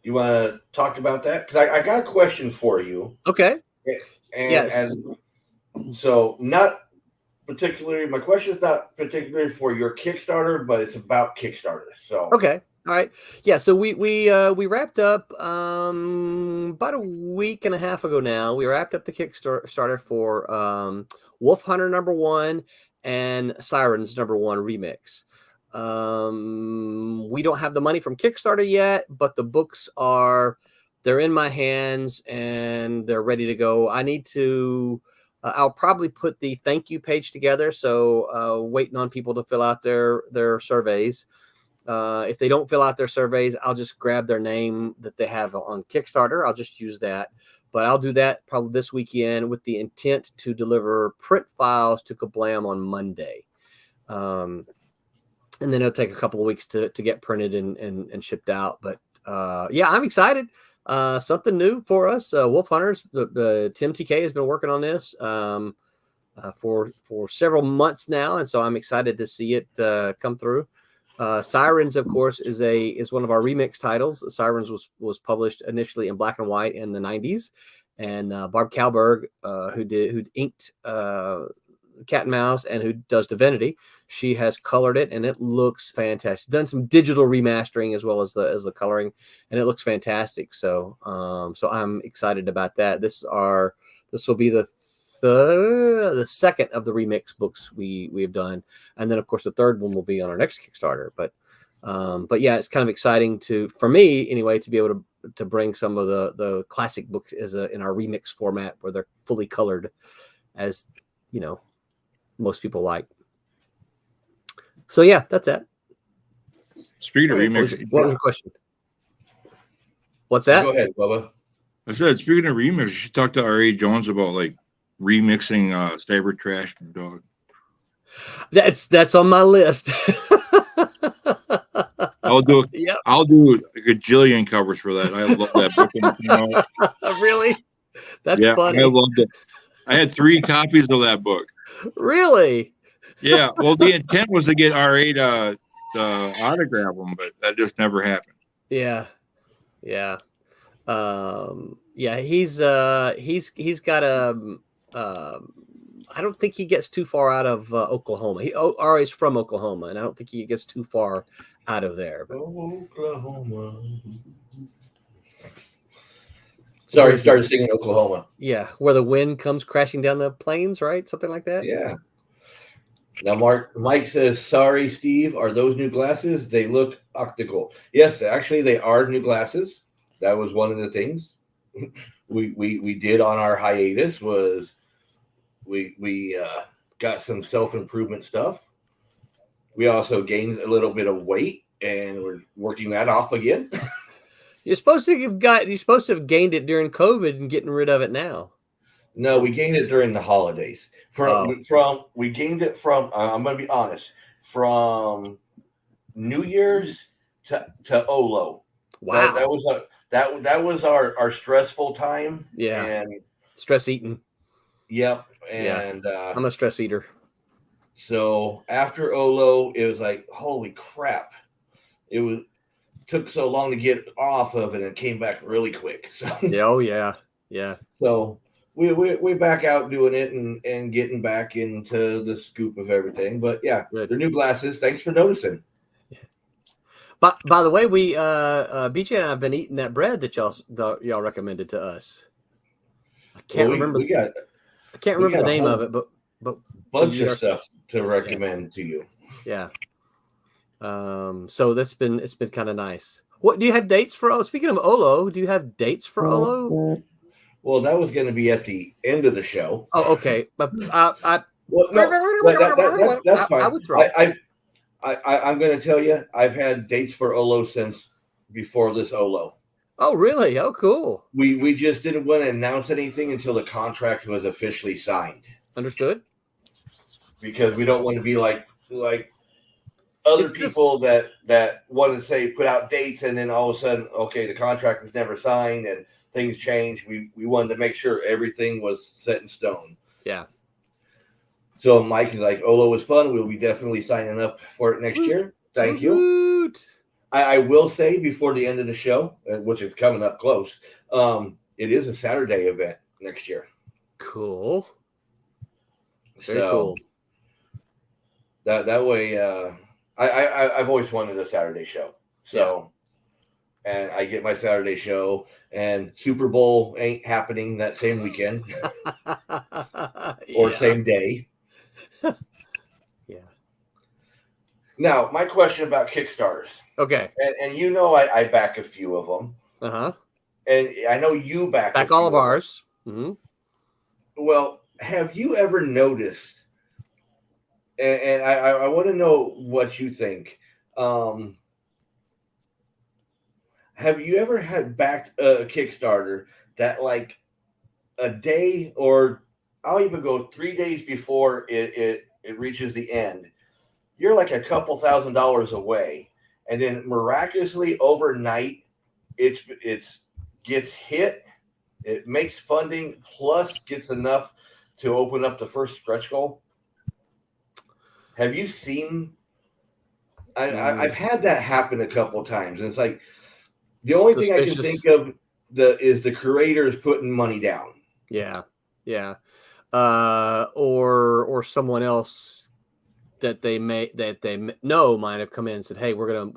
you want to talk about that? Because I got a question for you. Okay. And so not particularly, my question is not particularly for your Kickstarter, but it's about Kickstarter. So okay. All right. Yeah. So we wrapped up about a week and a half ago now. We wrapped up the Kickstarter for Wolf Hunter #1 and Sirens #1 remix. We don't have the money from Kickstarter yet, but the books they're in my hands and they're ready to go. I need to. I'll probably put the thank you page together. So waiting on people to fill out their surveys. If they don't fill out their surveys, I'll just grab their name that they have on Kickstarter. I'll just use that. But I'll do that probably this weekend with the intent to deliver print files to Kablam on Monday. And then it'll take a couple of weeks to get printed and shipped out. But I'm excited. Something new for us. Wolf Hunters, the Tim TK has been working on this for several months now. And so I'm excited to see it come through. Sirens, of course, is one of our remix titles. Sirens was published initially in black and white in the 90s, and Barb Kalberg, who inked Cat and Mouse and who does Divinity, she has colored it, and it looks fantastic. Done some digital remastering as well as the coloring, and it looks fantastic. So I'm excited about that. This will be the second of the remix books we have done, and then of course the third one will be on our next Kickstarter. But yeah, it's kind of exciting for me anyway to be able to bring some of the classic books in our remix format where they're fully colored, as most people like. So yeah, that's it. Speaking of remix, what was your question? What's that? Go ahead, Bubba. I said, speaking of remix, you should talk to R.A. Jones about like remixing Cyber Trash Dog. That's on my list. I'll do a gajillion covers for that. I love that book. Really? That's funny. I loved it. I had 3 copies of that book. Really? Yeah. Well, the intent was to get R.A. to autograph them, but that just never happened. Yeah. He's got I don't think he gets too far out of Oklahoma. He is from Oklahoma, and I don't think he gets too far out of there. But Oklahoma. Sorry, started singing Oklahoma. Yeah, where the wind comes crashing down the plains, right? Something like that. Yeah. Now, Mike says, "Sorry, Steve. Are those new glasses? They look optical." Yes, actually, they are new glasses. That was one of the things we did on our hiatus. Was we got some self-improvement stuff. We also gained a little bit of weight, and we're working that off again. You're supposed to have gained it during COVID and getting rid of it now. No, we gained it during the holidays. We gained it from. I'm going to be honest. From New Year's to Olo. Wow, that was our stressful time. Yeah, and stress eating. Yep, and I'm a stress eater. So after Olo, it was like, holy crap! It took so long to get off of it and came back really quick. So yeah. So we're back out doing it and getting back into the scoop of everything. But yeah, Good. They're new glasses. Thanks for noticing. But by the way, we BJ and I have been eating that bread that y'all recommended to us. I can't remember. I can't remember the name of it, but bunch of stuff to recommend to you. Yeah. So it's been kind of nice. What do you have dates for? Oh, speaking of Olo, do you have dates for Olo? Well, that was going to be at the end of the show. Oh, okay. But that's fine. I withdraw. I'm going to tell you, I've had dates for Olo since before this Olo. Oh, really? Oh, cool. We just didn't want to announce anything until the contract was officially signed. Understood. Because we don't want to be like other people that want to say put out dates and then all of a sudden, okay, the contract was never signed and things changed. We wanted to make sure everything was set in stone. Yeah. So Mike is like, Olo was fun. We'll be definitely signing up for it next year. Thank you. I will say before the end of the show, which is coming up close, it is a Saturday event next year. Cool. Very cool. That way, I've always wanted a Saturday show. So, and I get my Saturday show, and Super Bowl ain't happening that same weekend or same day. Yeah. Now, my question about Kickstarters. Okay. And you know I back a few of them. Uh-huh. And I know you back all of ours. Mm-hmm. Well, have you ever noticed, and I want to know what you think, have you ever had backed a Kickstarter that like a day, or I'll even go 3 days before it reaches the end, you're like a couple $1,000s away, and then miraculously overnight it's gets hit, it makes funding, plus gets enough to open up the first stretch goal? Have you seen? I've had that happen a couple times, and it's like the only thing I can think of is the creators putting money down. Yeah, or someone else that they know might have come in and said, "Hey, we're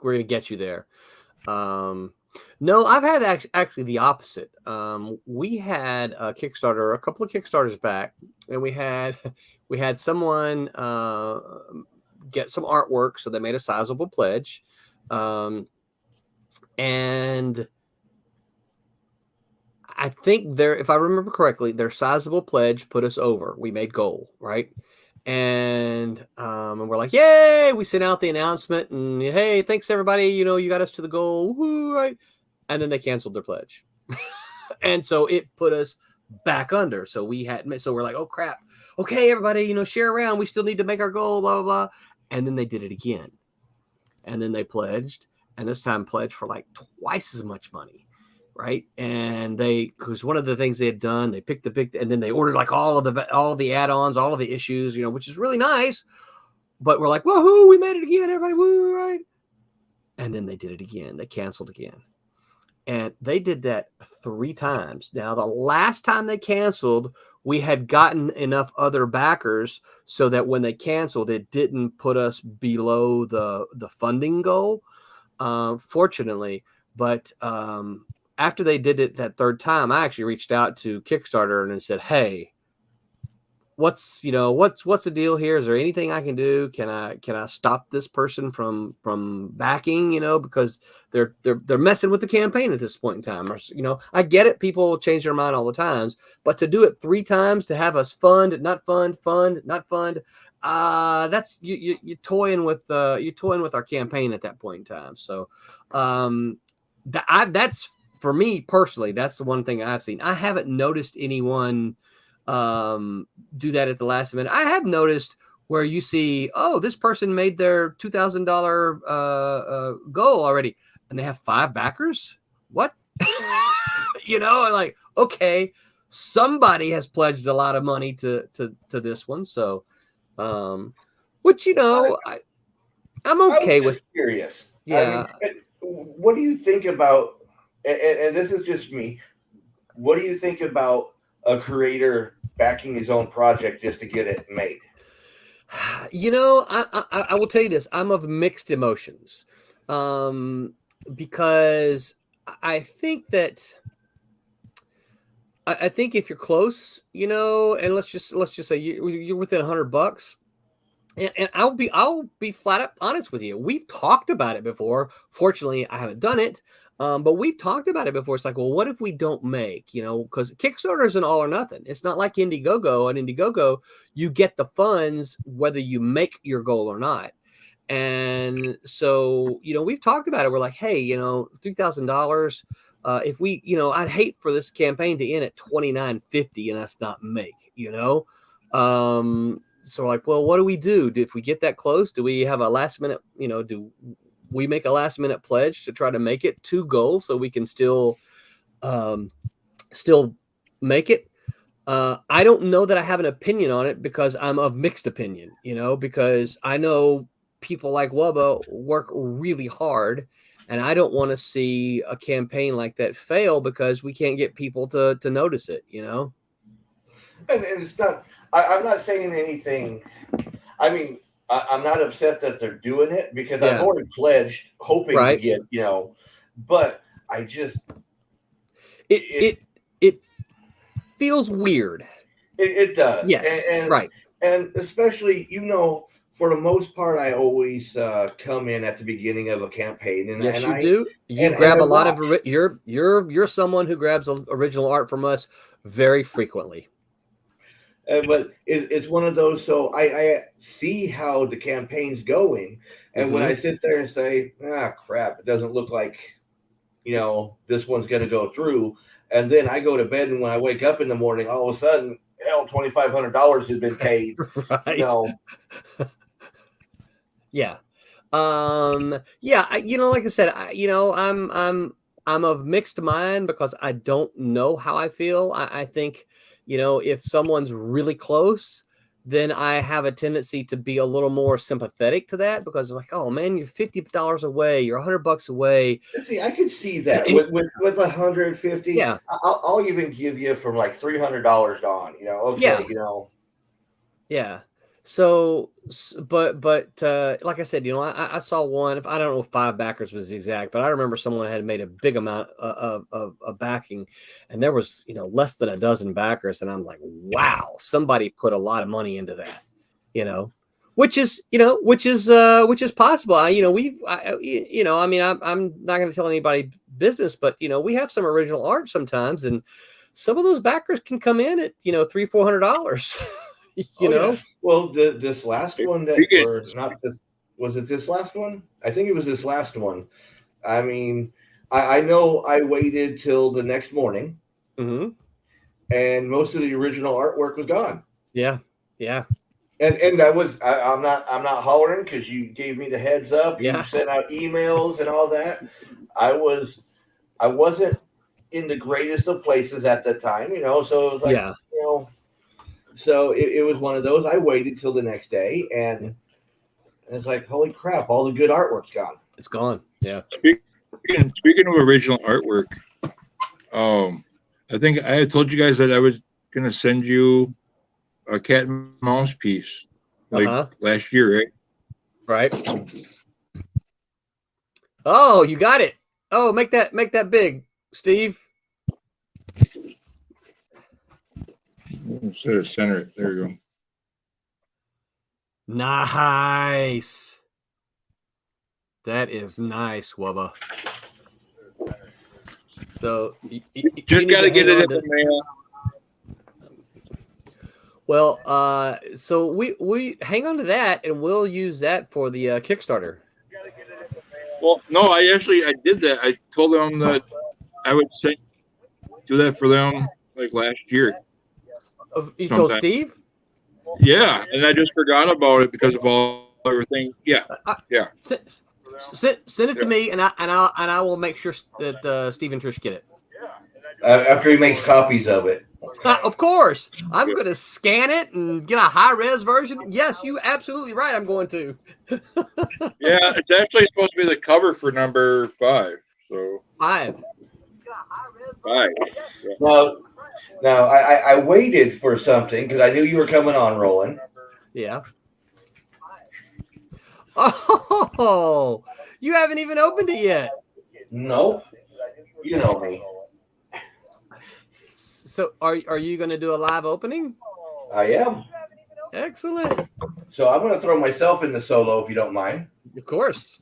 gonna get you there." No, I've had actually the opposite. We had a Kickstarter, a couple of Kickstarters back, and we had someone get some artwork, so they made a sizable pledge, and I think if I remember correctly, their sizable pledge put us over. We made goal, right? And we're like, yay! We sent out the announcement, and hey, thanks everybody. You got us to the goal, woo, right? And then they canceled their pledge, and so it put us back under. So we're like, oh crap! Okay, everybody, share around. We still need to make our goal, blah blah blah. And then they did it again, and then they pledged, and this time pledged for like twice as much money. Right. And because one of the things they had done, they picked and then they ordered like all of the add-ons, all of the issues, which is really nice. But we're like, woohoo, we made it again, everybody, woo, right? And then they did it again. They canceled again. And they did that 3 times. Now, the last time they canceled we had gotten enough other backers so that when they canceled, it didn't put us below the funding goal, fortunately. But after they did it that third time, I actually reached out to Kickstarter and said, "Hey, what's the deal here? Is there anything I can do? Can I stop this person from backing? Because they're messing with the campaign at this point in time. Or, I get it. People change their mind all the times, but to do it 3 times, to have us fund, not fund, not fund, that's you're toying with our campaign at that point in time. So that's for me personally. That's the one thing I've seen. I haven't noticed anyone do that at the last minute. I have noticed where you see, oh, this person made their $2,000 goal already, and they have 5 backers. What? Like, okay, somebody has pledged a lot of money to this one. So, which I'm okay with. Curious. Yeah. I mean, what do you think about? And this is just me. What do you think about a creator backing his own project just to get it made? I will tell you this. I'm of mixed emotions, because I think that I think if you're close, and let's just say you're within $100, and I'll be flat up honest with you. We've talked about it before. Fortunately, I haven't done it. But we've talked about it before. It's like, well, what if we don't make, because Kickstarter is an all or nothing. It's not like Indiegogo. On Indiegogo, you get the funds whether you make your goal or not. And so, we've talked about it. We're like, hey, $3,000. If we, I'd hate for this campaign to end at $2,950 and us not make, So we're like, well, what do we do? If we get that close, do we have a last minute, do we make a last minute pledge to try to make it to goal so we can still make it? I don't know that I have an opinion on it because I'm of mixed opinion, because I know people like Wubba work really hard, and I don't want to see a campaign like that fail because we can't get people to notice it, And it's not, I'm not saying anything. I mean, I'm not upset that they're doing it because I've already pledged, hoping to get, but I just it feels weird. It does. Yes, right. And especially, for the most part, I always come in at the beginning of a campaign, and yes, you do. You grab a lot of you're someone who grabs original art from us very frequently. But it's one of those. So I see how the campaign's going, and when I sit there and say, crap, it doesn't look like, this one's going to go through, and then I go to bed, and when I wake up in the morning, all of a sudden, hell, $2,500 has been paid. Right. Yeah. Like I said, I'm of mixed mind because I don't know how I feel. I think, if someone's really close, then I have a tendency to be a little more sympathetic to that because it's like, oh man, you're $50 away, you're $100 away. See, I could see that with 150. Yeah, I'll even give you from like $300 on. Okay, Yeah. So, but like I said, I saw one. I don't know if 5 backers was exact, but I remember someone had made a big amount of backing, and there was less than a dozen backers, and I'm like, wow, somebody put a lot of money into that, which is possible. I'm not going to tell anybody business, but we have some original art sometimes, and some of those backers can come in at $300-$400. Yeah. Well, this last one was it this last one? I think it was this last one. I mean, I know I waited till the next morning, and most of the original artwork was gone. Yeah. And that was I'm not hollering because you gave me the heads up. Yeah. You sent out emails and all that. I wasn't in the greatest of places at the time, So it was like, So it was one of those. I waited till the next day, and it's like, holy crap! All the good artwork's gone. It's gone. Yeah. Speaking of original artwork, I think I had told you guys that I would gonna send you a cat and mouse piece like last year, right? Right. Oh, you got it. Oh, make that big, Steve. Instead of center it. There you go. Nice. That is nice, Wubba. So just got to get it in the mail. Well, so we hang on to that, and we'll use that for the Kickstarter. Well, no, I did that. I told them that I would do that for them like last year. You told Steve? Yeah, and I just forgot about it because of everything. Yeah, yeah. Send it to me, and I will make sure that Steve and Trish get it. After he makes copies of it. Of course, I'm going to scan it and get a high-res version. Yes, you absolutely right. I'm going to. Yeah, it's actually supposed to be the cover for number 5. So 5. 5. Yeah. Now I waited for something because I knew you were coming on, Roland. Yeah. Oh, you haven't even opened it yet. Nope. You know me. So are you going to do a live opening? I am. Excellent. So I'm going to throw myself in the solo if you don't mind. Of course.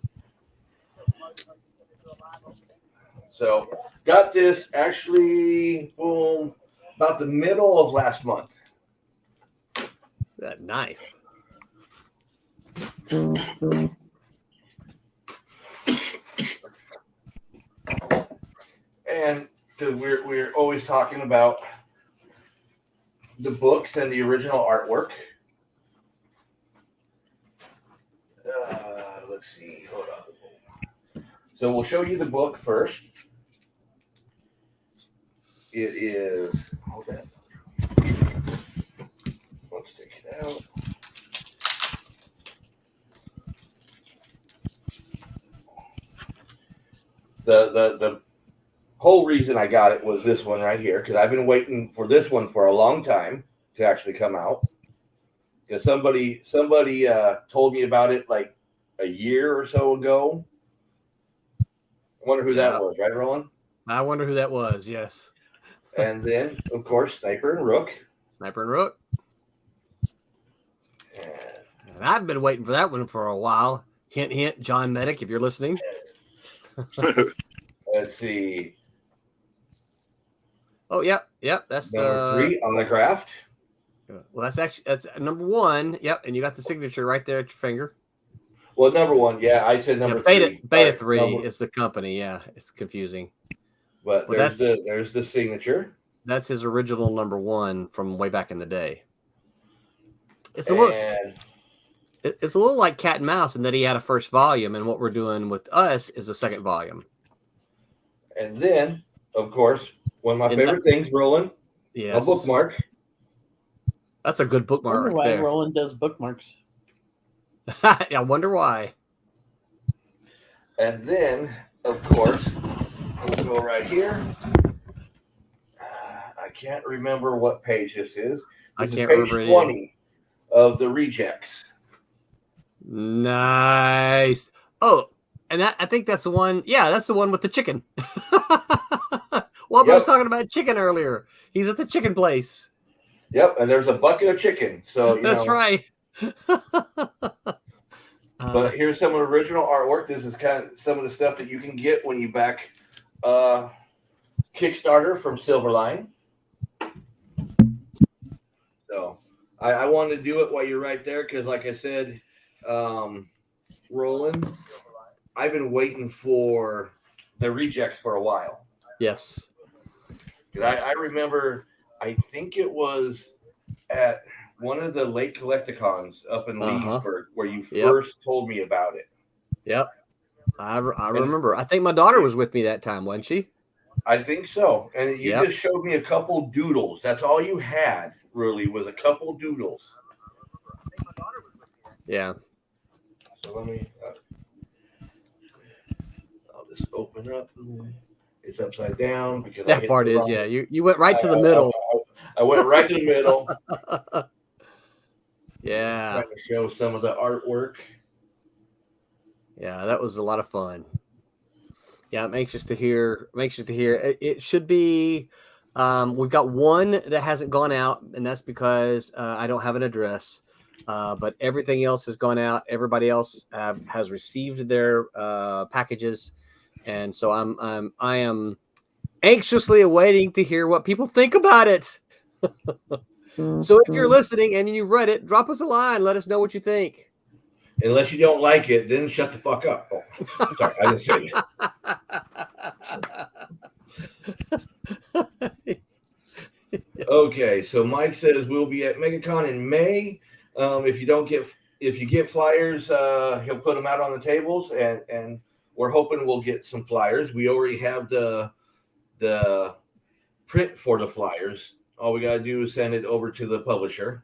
So got this actually about the middle of last month. That knife. And we're always talking about the books and the original artwork. Let's see. Hold on. So we'll show you the book first. It is. Hold on. Let's take it out. The whole reason I got it was this one right here, because I've been waiting for this one for a long time to actually come out. Because somebody told me about it like a year or so ago. I wonder who that was, right, Roland? I wonder who that was, yes. And then, of course, Sniper and Rook. Sniper and Rook. And I've been waiting for that one for a while. Hint, hint, John Medic, if you're listening. Let's see. Oh, yep. That's number 3 autographed. Well, that's number 1. Yep, and you got the signature right there at your finger. Well, number 1, yeah, I said number 3. Beta 3 is the company. Yeah, it's confusing. But there's the signature. That's his original number 1 from way back in the day. It's a little like Cat and Mouse in that he had a first volume, and what we're doing with us is a second volume. And then, of course, one of my favorite things, Roland. Yes. A bookmark. That's a good bookmark. I wonder why Roland does bookmarks. I wonder why. And then, of course, we'll go right here. I can't remember what page this is. This is page 20 of the rejects. Nice. Oh, and I think that's the one. Yeah, that's the one with the chicken. Well, I was talking about chicken earlier. He's at the chicken place. Yep, and there's a bucket of chicken. So that's right. But here's some of the original artwork. This is kind of some of the stuff that you can get when you back Kickstarter from Silverline. So I wanted to do it while you're right there because, like I said, Roland, I've been waiting for the rejects for a while. Yes. I remember, I think it was at one of the late Collecticons up in Leesburg where you first told me about it. Yep. I remember. I think my daughter was with me that time, wasn't she? I think so. And you just showed me a couple doodles. That's all you had, really, was a couple doodles. Yeah. So let me, I'll just open up. It's upside down because that part is, yeah. You went right to the middle. I went right to the middle. Yeah. Trying to show some of the artwork. Yeah, that was a lot of fun. Yeah, I'm anxious to hear. It should be. We've got one that hasn't gone out, and that's because I don't have an address. But everything else has gone out. Everybody else has received their packages, and so I am anxiously awaiting to hear what people think about it. So if you're listening and you read it, drop us a line. Let us know what you think. Unless you don't like it, then shut the fuck up. Oh, sorry, I didn't say it. Okay, so Mike says we'll be at MegaCon in May. If you get flyers, he'll put them out on the tables, and we're hoping we'll get some flyers. We already have the print for the flyers. All we got to do is send it over to the publisher.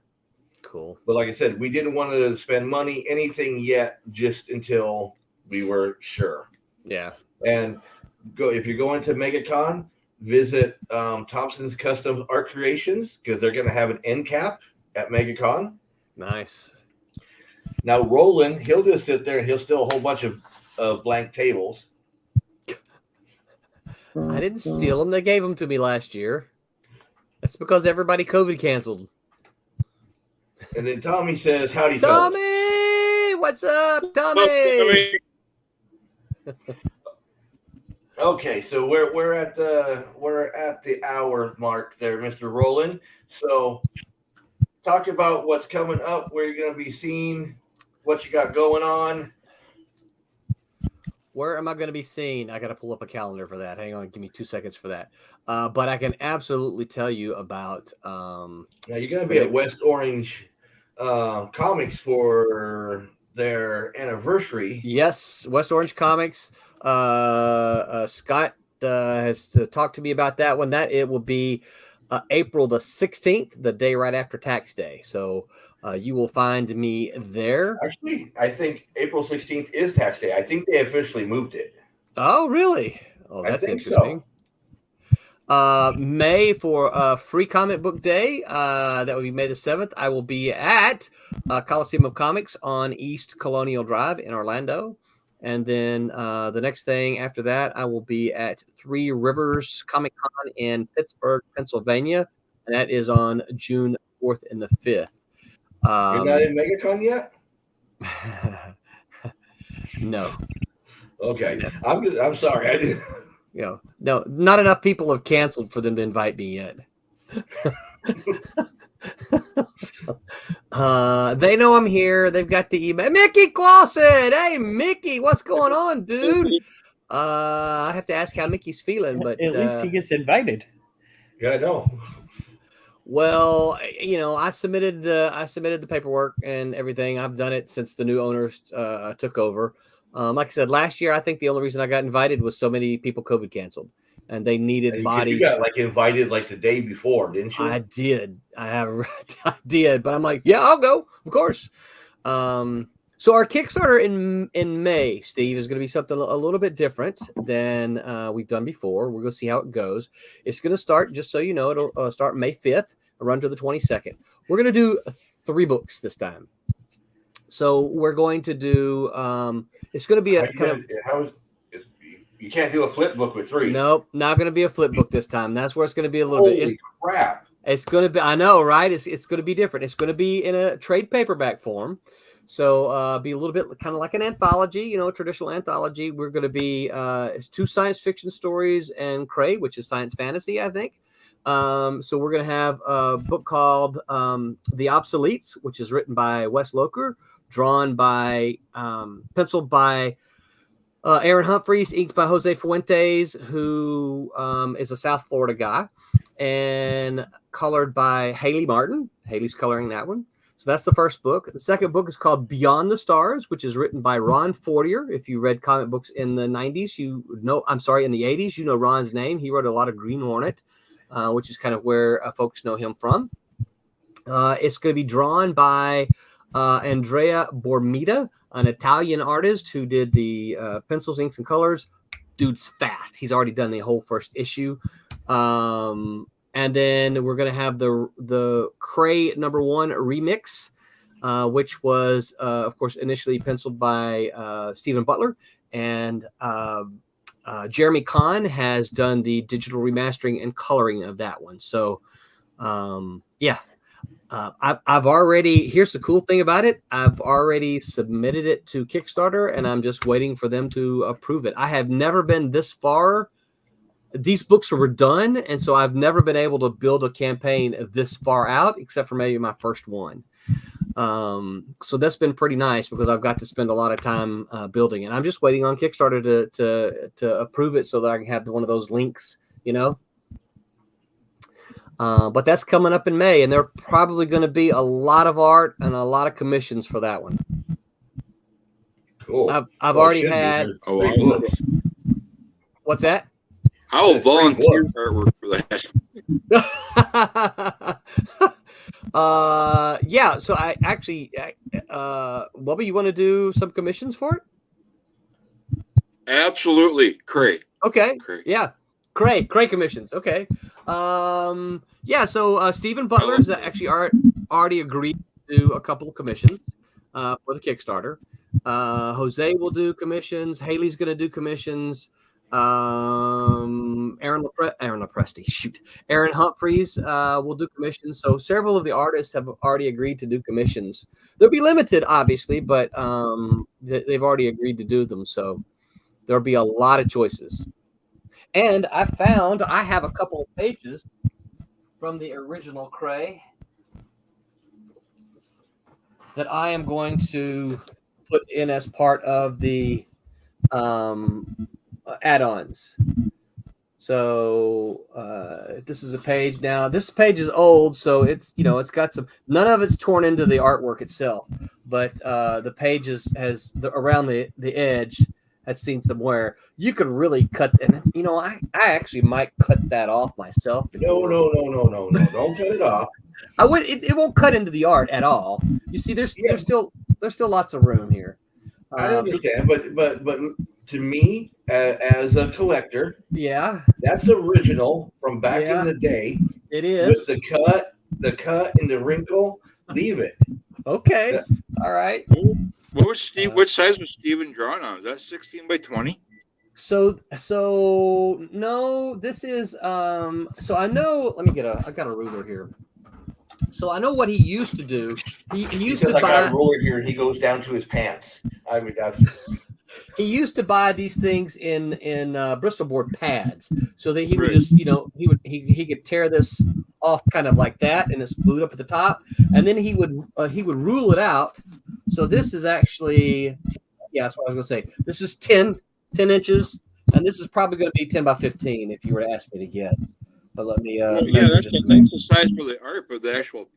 Cool. But like I said, we didn't want to spend anything yet, just until we were sure. Yeah. And if you're going to MegaCon, visit Thompson's Custom Art Creations, because they're going to have an end cap at MegaCon. Nice. Now Roland, he'll just sit there and he'll steal a whole bunch of blank tables. I didn't steal them. They gave them to me last year. That's because everybody COVID canceled. And then Tommy says, "Howdy, fellas." Tommy, what's up, Tommy? Okay, so we're at the hour mark there, Mr. Roland. So talk about what's coming up, where you're going to be seen, what you got going on. Where am I going to be seen? I got to pull up a calendar for that. Hang on, give me 2 seconds for that. But I can absolutely tell you about. Now you're going to be at West Orange Comics for their anniversary. Yes, West Orange Comics. Scott has talked to me about that one. That it will be April the 16th, the day right after tax day. So you will find me there. Actually, I think April 16th is tax day. I think they officially moved it. Oh, really? Oh, that's interesting. May for Free Comic Book Day. That will be May the 7th. I will be at Coliseum of Comics on East Colonial Drive in Orlando. And then the next thing after that, I will be at Three Rivers Comic Con in Pittsburgh, Pennsylvania. And that is on June 4th and the 5th. You're not in MegaCon yet? No. Okay. I'm sorry. I didn't. No, not enough people have canceled for them to invite me yet. They know I'm here. They've got the email. Mickey Clausen. Hey, Mickey, what's going on, dude? I have to ask how Mickey's feeling, but at least he gets invited. Yeah, I know. Well, I submitted the paperwork and everything. I've done it since the new owners took over. Like I said, last year, I think the only reason I got invited was so many people COVID canceled, and they needed bodies. You got invited the day before, didn't you? I did. I did, but I'm like, yeah, I'll go, of course. So our Kickstarter in May, Steve, is going to be something a little bit different than we've done before. We're going to see how it goes. It's going to start, just so you know, it'll start May 5th, run to the 22nd. We're going to do 3 books this time. So we're going to do. It's going to be you can't do a flip book with 3. Nope, not going to be a flip book this time. That's where it's going to be a little bit. Holy crap! It's going to be. I know, right? It's going to be different. It's going to be in a trade paperback form. So be a little bit kind of like an anthology, a traditional anthology. We're going to be it's 2 science fiction stories and Cray, which is science fantasy, I think. So we're going to have a book called The Obsoletes, which is written by Wes Loker, drawn by, penciled by Aaron Humphreys, inked by Jose Fuentes, who is a South Florida guy, and colored by Haley Martin. Haley's coloring that one. So that's the first book. The second book is called Beyond the Stars, which is written by Ron Fortier. If you read comic books in the 90s, in the 80s, you know Ron's name. He wrote a lot of Green Hornet, which is kind of where folks know him from. It's going to be drawn by Andrea Bormida, an Italian artist who did the pencils, inks, and colors. Dude's fast. He's already done the whole first issue. And then we're going to have the Cray #1 remix, which was, of course, initially penciled by Stephen Butler. And Jeremy Kahn has done the digital remastering and coloring of that one. So, yeah. I've already, here's the cool thing about it. I've already submitted it to Kickstarter, and I'm just waiting for them to approve it. I have never been this far. These books were done, and so I've never been able to build a campaign this far out, except for maybe my first one. So that's been pretty nice because I've got to spend a lot of time building it. I'm just waiting on Kickstarter to approve it so that I can have one of those links, you know. But that's coming up in May, and there are probably going to be a lot of art and a lot of commissions for that one. Cool. I've already had. What's that? I will volunteer artwork for that. Yeah. So I actually, Bubba, you want to do some commissions for it? Absolutely, Cray. Okay. Cray. Yeah. Cray commissions. Okay. Yeah. So Stephen Butler's actually already agreed to do a couple of commissions for the Kickstarter. Jose will do commissions. Haley's going to do commissions. Aaron Humphreys will do commissions. So several of the artists have already agreed to do commissions. They'll be limited, obviously, but they've already agreed to do them. So there'll be a lot of choices. And I have a couple of pages from the original Cray that I am going to put in as part of the add-ons. So this is a page now. This page is old, so it's it's got some. None of it's torn into the artwork itself, but the page has around the edge. Has seen some wear. You could really cut, and I actually might cut that off myself. No, don't cut it off. I would. It won't cut into the art at all. You see, there's still lots of room here. I understand, but to me, as a collector, yeah, that's original from back in the day. It is. With the cut and the wrinkle. Leave it. Okay. All right. What was Steve? What size was Steven drawn on? Is that 16 by 20? So no, this is so I know. Let me I got a ruler here. So I know what he used to do. He used to buy. I got a ruler here, and he goes down to his pants. I mean, that's. He used to buy these things in Bristol board pads, so that he would just he could tear this off kind of like that, and it's glued up at the top, and then he would rule it out. So this is actually that's what I was going to say. This is 10 inches, and this is probably going to be 10 by 15 if you were to ask me to guess. But let me that's the size for the art, but the actual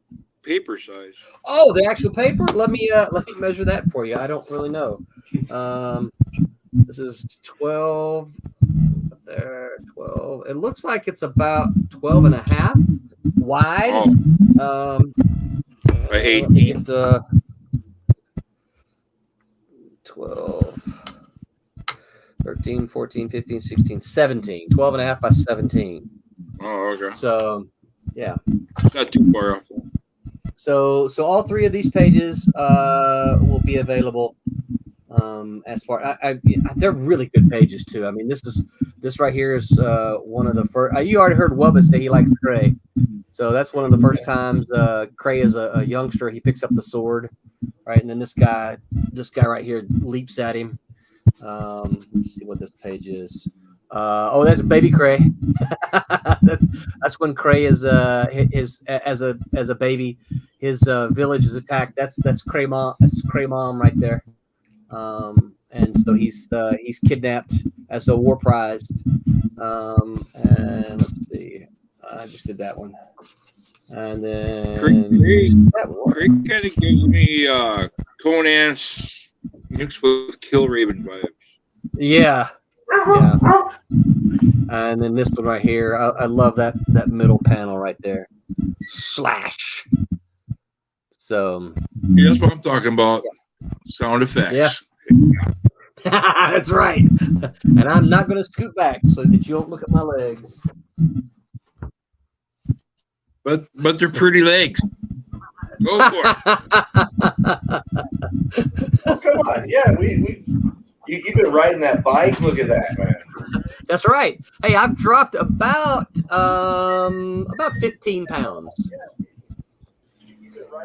paper size. Oh, the actual paper? Let me measure that for you. I don't really know. This is 12 there, 12. It looks like it's about 12 and a half wide. By 18. 12, 13, 14, 15, 16, 17. 12 and a half by 17. Oh, okay. So, yeah. Not too far off. So all three of these pages will be available. As far they're really good pages too. I mean, this right here is one of the first. You already heard Wubba say he likes Cray, so that's one of the first times Cray is a youngster. He picks up the sword, right, and then this guy right here leaps at him. Let's see what this page is. That's baby Cray. that's when Cray is as a baby. His village is attacked. That's Cray mom. That's Cray mom right there. And so he's kidnapped as a war prize. And let's see. I just did that one. And then Cray kind of gives me Conan mixed with Killraven vibes. Yeah. And then this one right here, I love that middle panel right there. Slash. So that's what I'm talking about. Sound effects. Yeah. That's right. And I'm not going to scoot back so that you don't look at my legs. but they're pretty legs. Go for it. Oh, come on. Yeah, you've been riding that bike. Look at that, man. That's right. Hey, I've dropped about 15 pounds.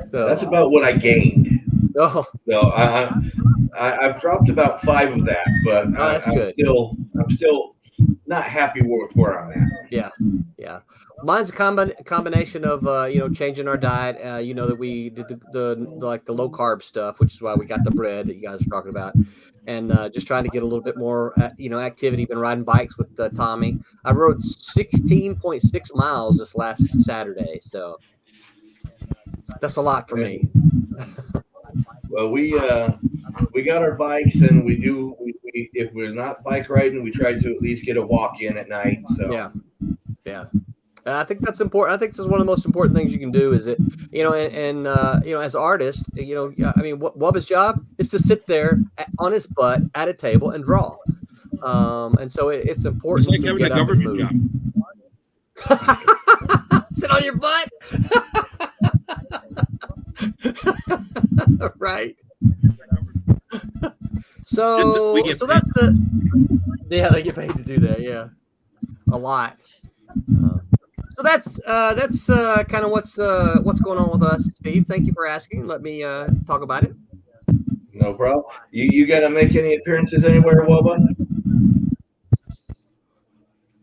So That's about what I gained. oh, No, I've dropped about 5 of that, but that's I'm good. still not happy with where I'm at. Yeah. Mine's a combination of changing our diet. That we did the low carb stuff, which is why we got the bread that you guys are talking about, and just trying to get a little bit more activity. Been riding bikes with Tommy. I rode 16.6 miles this last Saturday, so that's a lot for me. Well, we got our bikes, and we if we're not bike riding, we try to at least get a walk in at night. So Yeah. I think that's important. I think this is one of the most important things you can do. Is it, as artists, Wubba's job is to sit there on his butt at a table and draw, and so it's important It's like to having get a up and government move. Sit on your butt. Right. So that's they get paid to do that. Yeah, a lot. So that's kind of what's going on with us, Steve. Thank you for asking. Let me talk about it. no problem. You got to make any appearances anywhere, Wubba?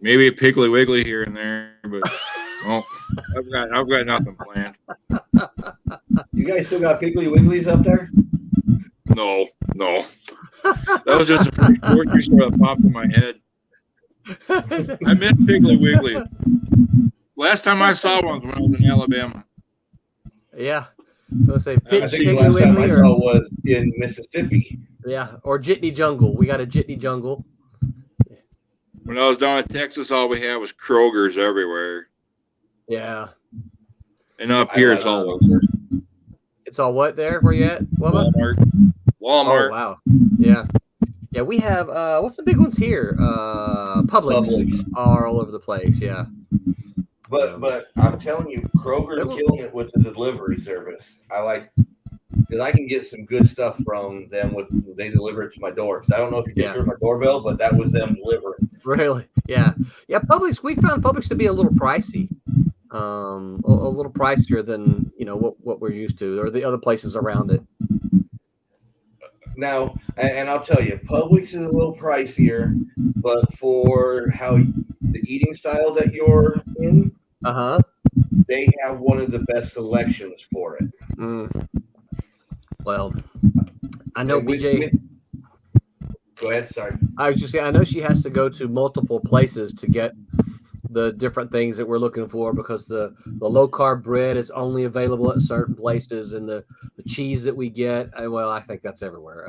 Maybe a Piggly Wiggly here and there, but I've got nothing planned. You guys still got Piggly Wigglies up there? No. That was just a pretty short you sort of popped in my head. I miss Piggly Wiggly. Last time I saw one was when I was in Alabama. Yeah. Let's say I think the last time I saw was in Mississippi. Yeah, or Jitney Jungle. We got a Jitney Jungle. When I was down in Texas, all we had was Kroger's everywhere. Yeah. And up here, it's all over. It's all what there? Where you at? Walmart. Oh, wow. Yeah. Yeah, we have, what's the big ones here? Publix are all over the place, yeah. But I'm telling you, Kroger's killing it with the delivery service. Because I can get some good stuff from them when they deliver it to my door. Because I don't know if you just heard my doorbell, but that was them delivering. Really? Yeah. Yeah, Publix, we found Publix to be a little pricey. A little pricier than, what we're used to, or the other places around it. Now, and I'll tell you, Publix is a little pricier, but for how the eating style that you're in, they have one of the best selections for it. Well, I know BJ. Go ahead. Sorry. I was just saying, I know she has to go to multiple places to get the different things that we're looking for, because the low carb bread is only available at certain places, and the cheese that we get, well, I think that's everywhere.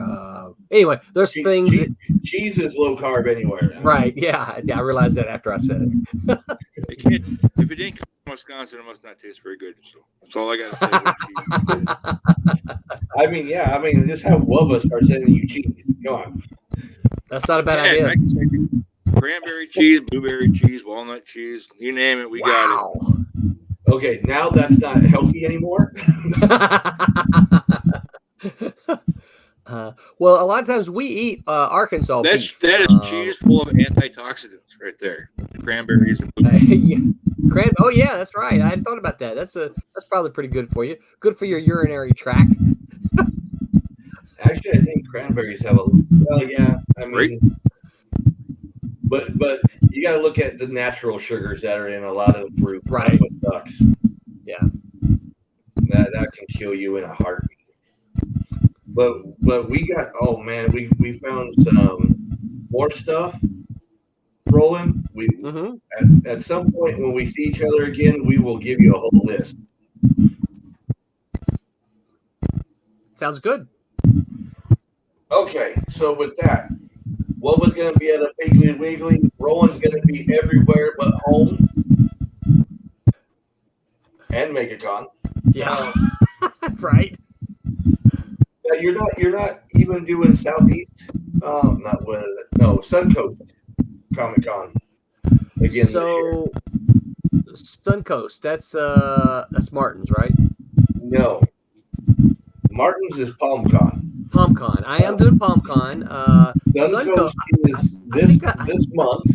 Anyway, there's cheese is low carb anywhere. Right? Yeah, I realized that after I said it. If it didn't come from Wisconsin, it must not taste very good. So that's all I got to say. I mean, just have Wubba start sending you cheese. Come on. That's not a bad idea. I can say cranberry cheese, blueberry cheese, walnut cheese, you name it, we got it. Okay, now that's not healthy anymore. Well, a lot of times we eat Arkansas beef. That is cheese full of antioxidants right there. Cranberries and blueberries. Oh yeah, that's right. I hadn't thought about that. That's probably pretty good for you. Good for your urinary tract. Actually, I think cranberries have but you got to look at the natural sugars that are in a lot of the fruit. Right. That's what sucks. Yeah. That can kill you in a heartbeat. But we got, we found some more stuff, Roland. At some point when we see each other again, we will give you a whole list. Sounds good. Okay, so with that, what was going to be at a Piggly Wiggly? Roland's going to be everywhere but home and MegaCon. Yeah, right. You're not even doing Southeast. Suncoast Comic Con again. So Suncoast. That's Martin's, right? No, Martin's is PalmCon. PalmCon. I am doing PalmCon. Suncoast is this month,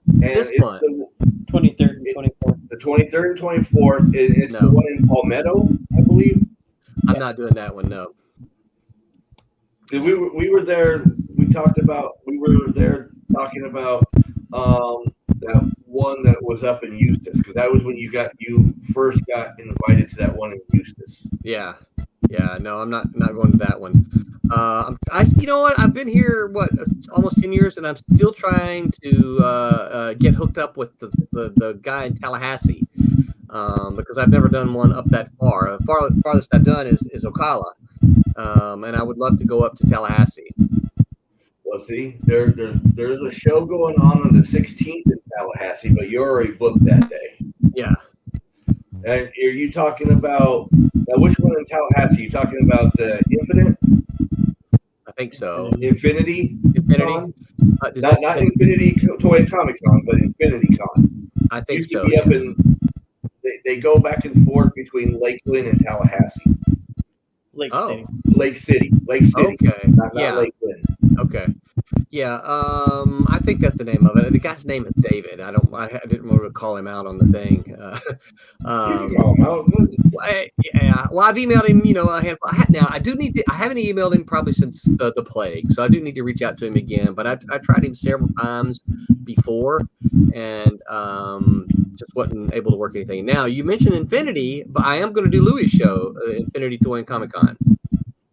and This it's month. the 23rd and 24th. the 23rd and 24th. It's No. the one in Palmetto, I believe. I'm not doing that one. No. We were there. We were there talking about that one that was up in Eustis, because that was when you first got invited to that one in Eustis. Yeah. No, I'm not going to that one. You know what? I've been here almost 10 years, and I'm still trying to get hooked up with the guy in Tallahassee, because I've never done one up that far. The farthest I've done is Ocala, and I would love to go up to Tallahassee. Well, see, there's a show going on the 16th in Tallahassee, but you're already booked that day. Yeah. And are you talking about which one in Tallahassee? You talking about the Infinite? I think so. Infinity? Infinity? Not Infinity Toy Comic Con, but Infinity Con. I think Used to so. be up in. They go back and forth between Lakeland and Tallahassee. Lake Oh. City. Lake City. Okay. Not Yeah. Lakeland. Okay. Yeah. I think that's the name of it. The guy's name is David. I didn't want to call him out on the thing. You can call him out. Yeah. Well, I've emailed him. A handful. Now I do need to. I haven't emailed him probably since the plague, so I do need to reach out to him again. But I tried him several times before, and just wasn't able to work anything. Now you mentioned Infinity, but I am going to do Louis' show, Infinity Toy and Comic Con.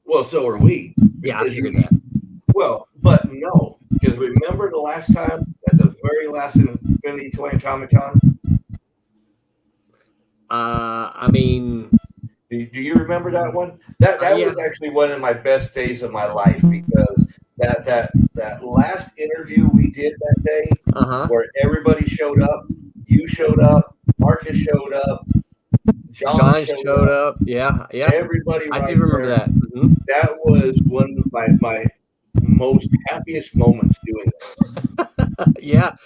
Well, so are we. Yeah, I figured that. Well, but no, because remember the last time at the very last Infinity Toy and Comic Con? I mean, Do you remember that one? That Yeah. was actually one of my best days of my life, because that last interview we did that day, where everybody showed up, you showed up, Marcus showed up, John showed up. Yeah. Everybody, I right do remember there. that. Mhm. That was one of my most happiest moments doing this. Yeah,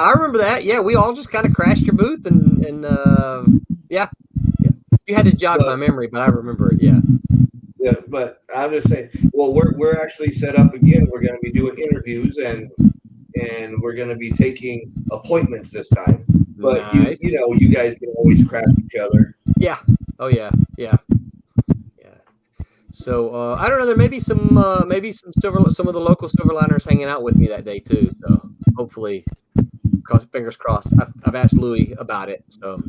I remember that. Yeah, we all just kind of crashed your booth, and yeah. You had to jog my memory, but I remember it. Yeah. Yeah, but I'm just saying. Well, we're actually set up again. We're going to be doing interviews, and we're going to be taking appointments this time. But Nice. you guys can always crash each other. Yeah. Oh yeah. So I don't know. There may be some of the local Silverliners hanging out with me that day too. So hopefully, fingers crossed. I've asked Louis about it. So.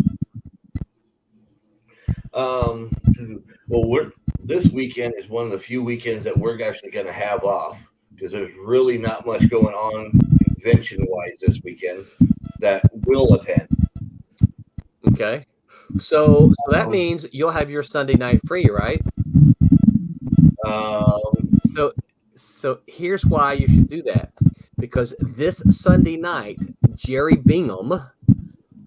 Well, this weekend is one of the few weekends that we're actually going to have off, because there's really not much going on convention-wise this weekend that we'll attend. Okay. So that means you'll have your Sunday night free, right? So here's why you should do that, because this Sunday night, Jerry Bingham,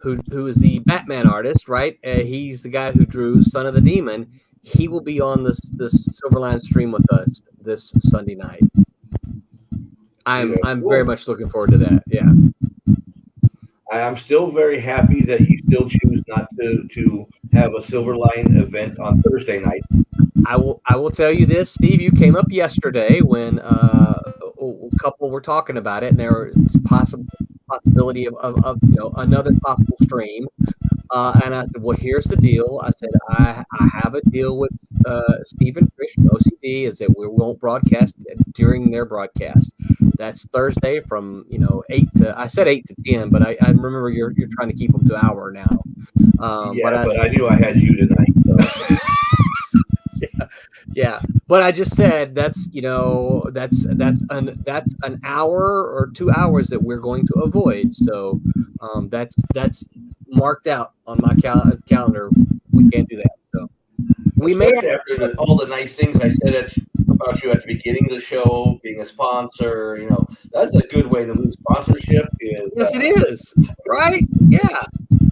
who is the Batman artist, right? He's the guy who drew Son of the Demon. He will be on this Silverline stream with us this Sunday night. I'm very much looking forward to that. Yeah. I'm still very happy that you still choose not to have a Silverline event on Thursday night. I will tell you this, Steve. You came up yesterday when a couple were talking about it, and there was possibility of another possible stream. And I said, well, here's the deal. I said, I have a deal with Steve and Trish from O.C.D. is that we won't broadcast during their broadcast. That's Thursday from 8 to 10, but I remember you're trying to keep them to an hour now. But I knew I had you tonight. So. Yeah. But I just said that's an hour or 2 hours that we're going to avoid. So that's marked out on my calendar. We can't do that. So we may after all the nice things I said about you at the beginning of the show, being a sponsor. That's a good way to lose sponsorship. Yes, it is. Right? Yeah.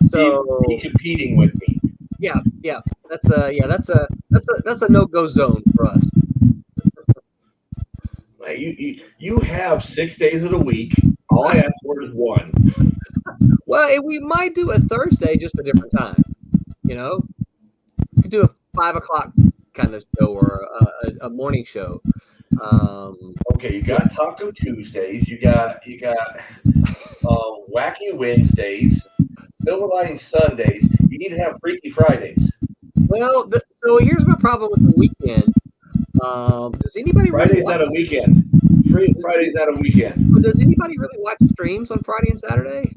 So be competing with me. Yeah. That's a no-go zone for us. You have 6 days of the week. All I ask for is one. Well, we might do a Thursday, just a different time. You know, we could do a 5 o'clock kind of show or a morning show. Okay, you got Taco Tuesdays. You got Wacky Wednesdays, Silver Lining Sundays. You need to have Freaky Fridays. Well, so here's my problem with the weekend. Does anybody Friday's really watch, not a weekend. Friday's not a weekend. but does anybody really watch streams on Friday and Saturday?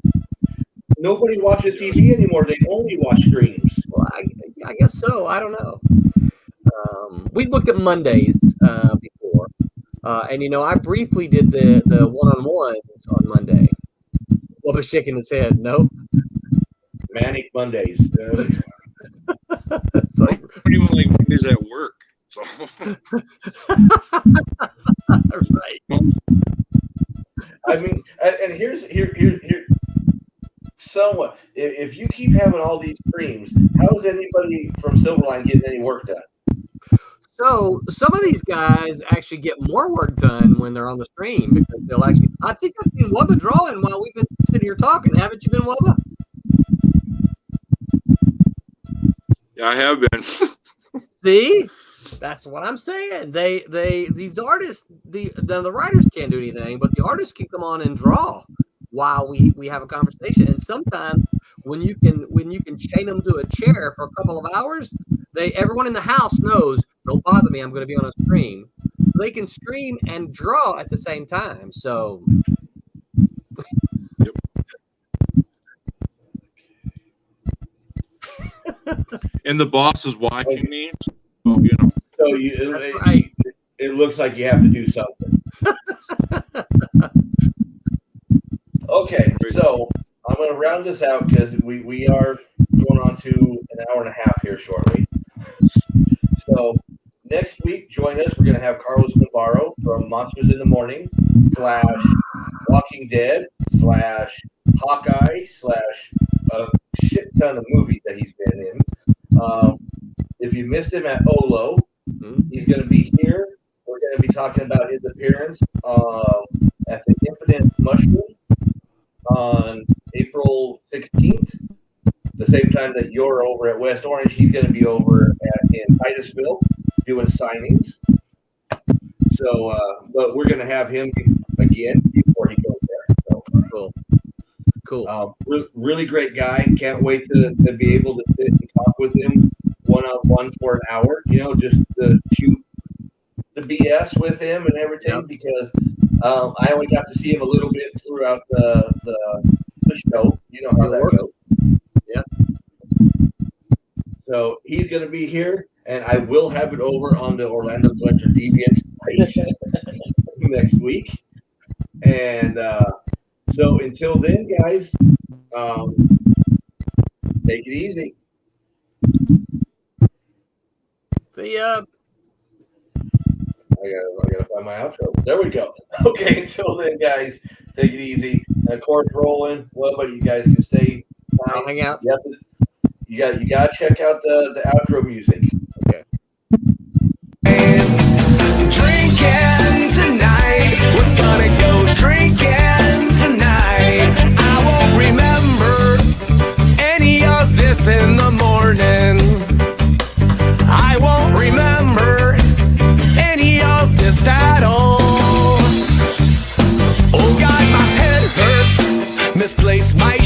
Nobody watches TV anymore. They only watch streams. Well, I guess so. I don't know. We looked at Mondays before, and I briefly did the one-on-ones on Monday. What was shaking his head? No. Manic Mondays. It's like I don't even like Mondays at work. So right. I mean, and here's somewhat. If you keep having all these streams, how is anybody from Silverline getting any work done? So some of these guys actually get more work done when they're on the stream because they'll actually. I think I've seen Wubba drawing while we've been sitting here talking. Haven't you been, Wubba? yeah, I have been. See, that's what I'm saying. These artists, the writers can't do anything, but the artists can come on and draw while we have a conversation. And sometimes when you can chain them to a chair for a couple of hours, everyone in the house knows, don't bother me, I'm going to be on a stream. They can stream and draw at the same time. So. Yep. And the boss is watching me. So, So That's right. it looks like you have to do something. Okay, so I'm going to round this out because we are going on to an hour and a half here shortly. So next week, join us. We're going to have Carlos Navarro from Monsters in the Morning / Walking Dead / Hawkeye / a shit ton of movies that he's been in. If you missed him at Olo, he's going to be here. We're going to be talking about his appearance at the Infinite Mushroom on April 16th. The same time that you're over at West Orange, he's going to be over in Titusville doing signings. So, but we're going to have him again before he goes there. So, Cool. Really great guy. Can't wait to be able to sit and talk with him one-on-one for an hour. Just to shoot the BS with him and everything because I only got to see him a little bit throughout the show. You know how that goes. Yeah. So he's going to be here, and I will have it over on the Orlando Collector Deviant page next week. And so until then, guys, take it easy. See ya. I gotta find my outro. There we go. Okay, until then, guys, take it easy. And of course, Roland, but you guys can stay. I'll hang out. You got to check out the outro music. Okay. Drinking tonight, we're gonna go drinking tonight. I won't remember any of this in the morning. I won't remember any of this at all. Oh God, my head hurts, misplaced my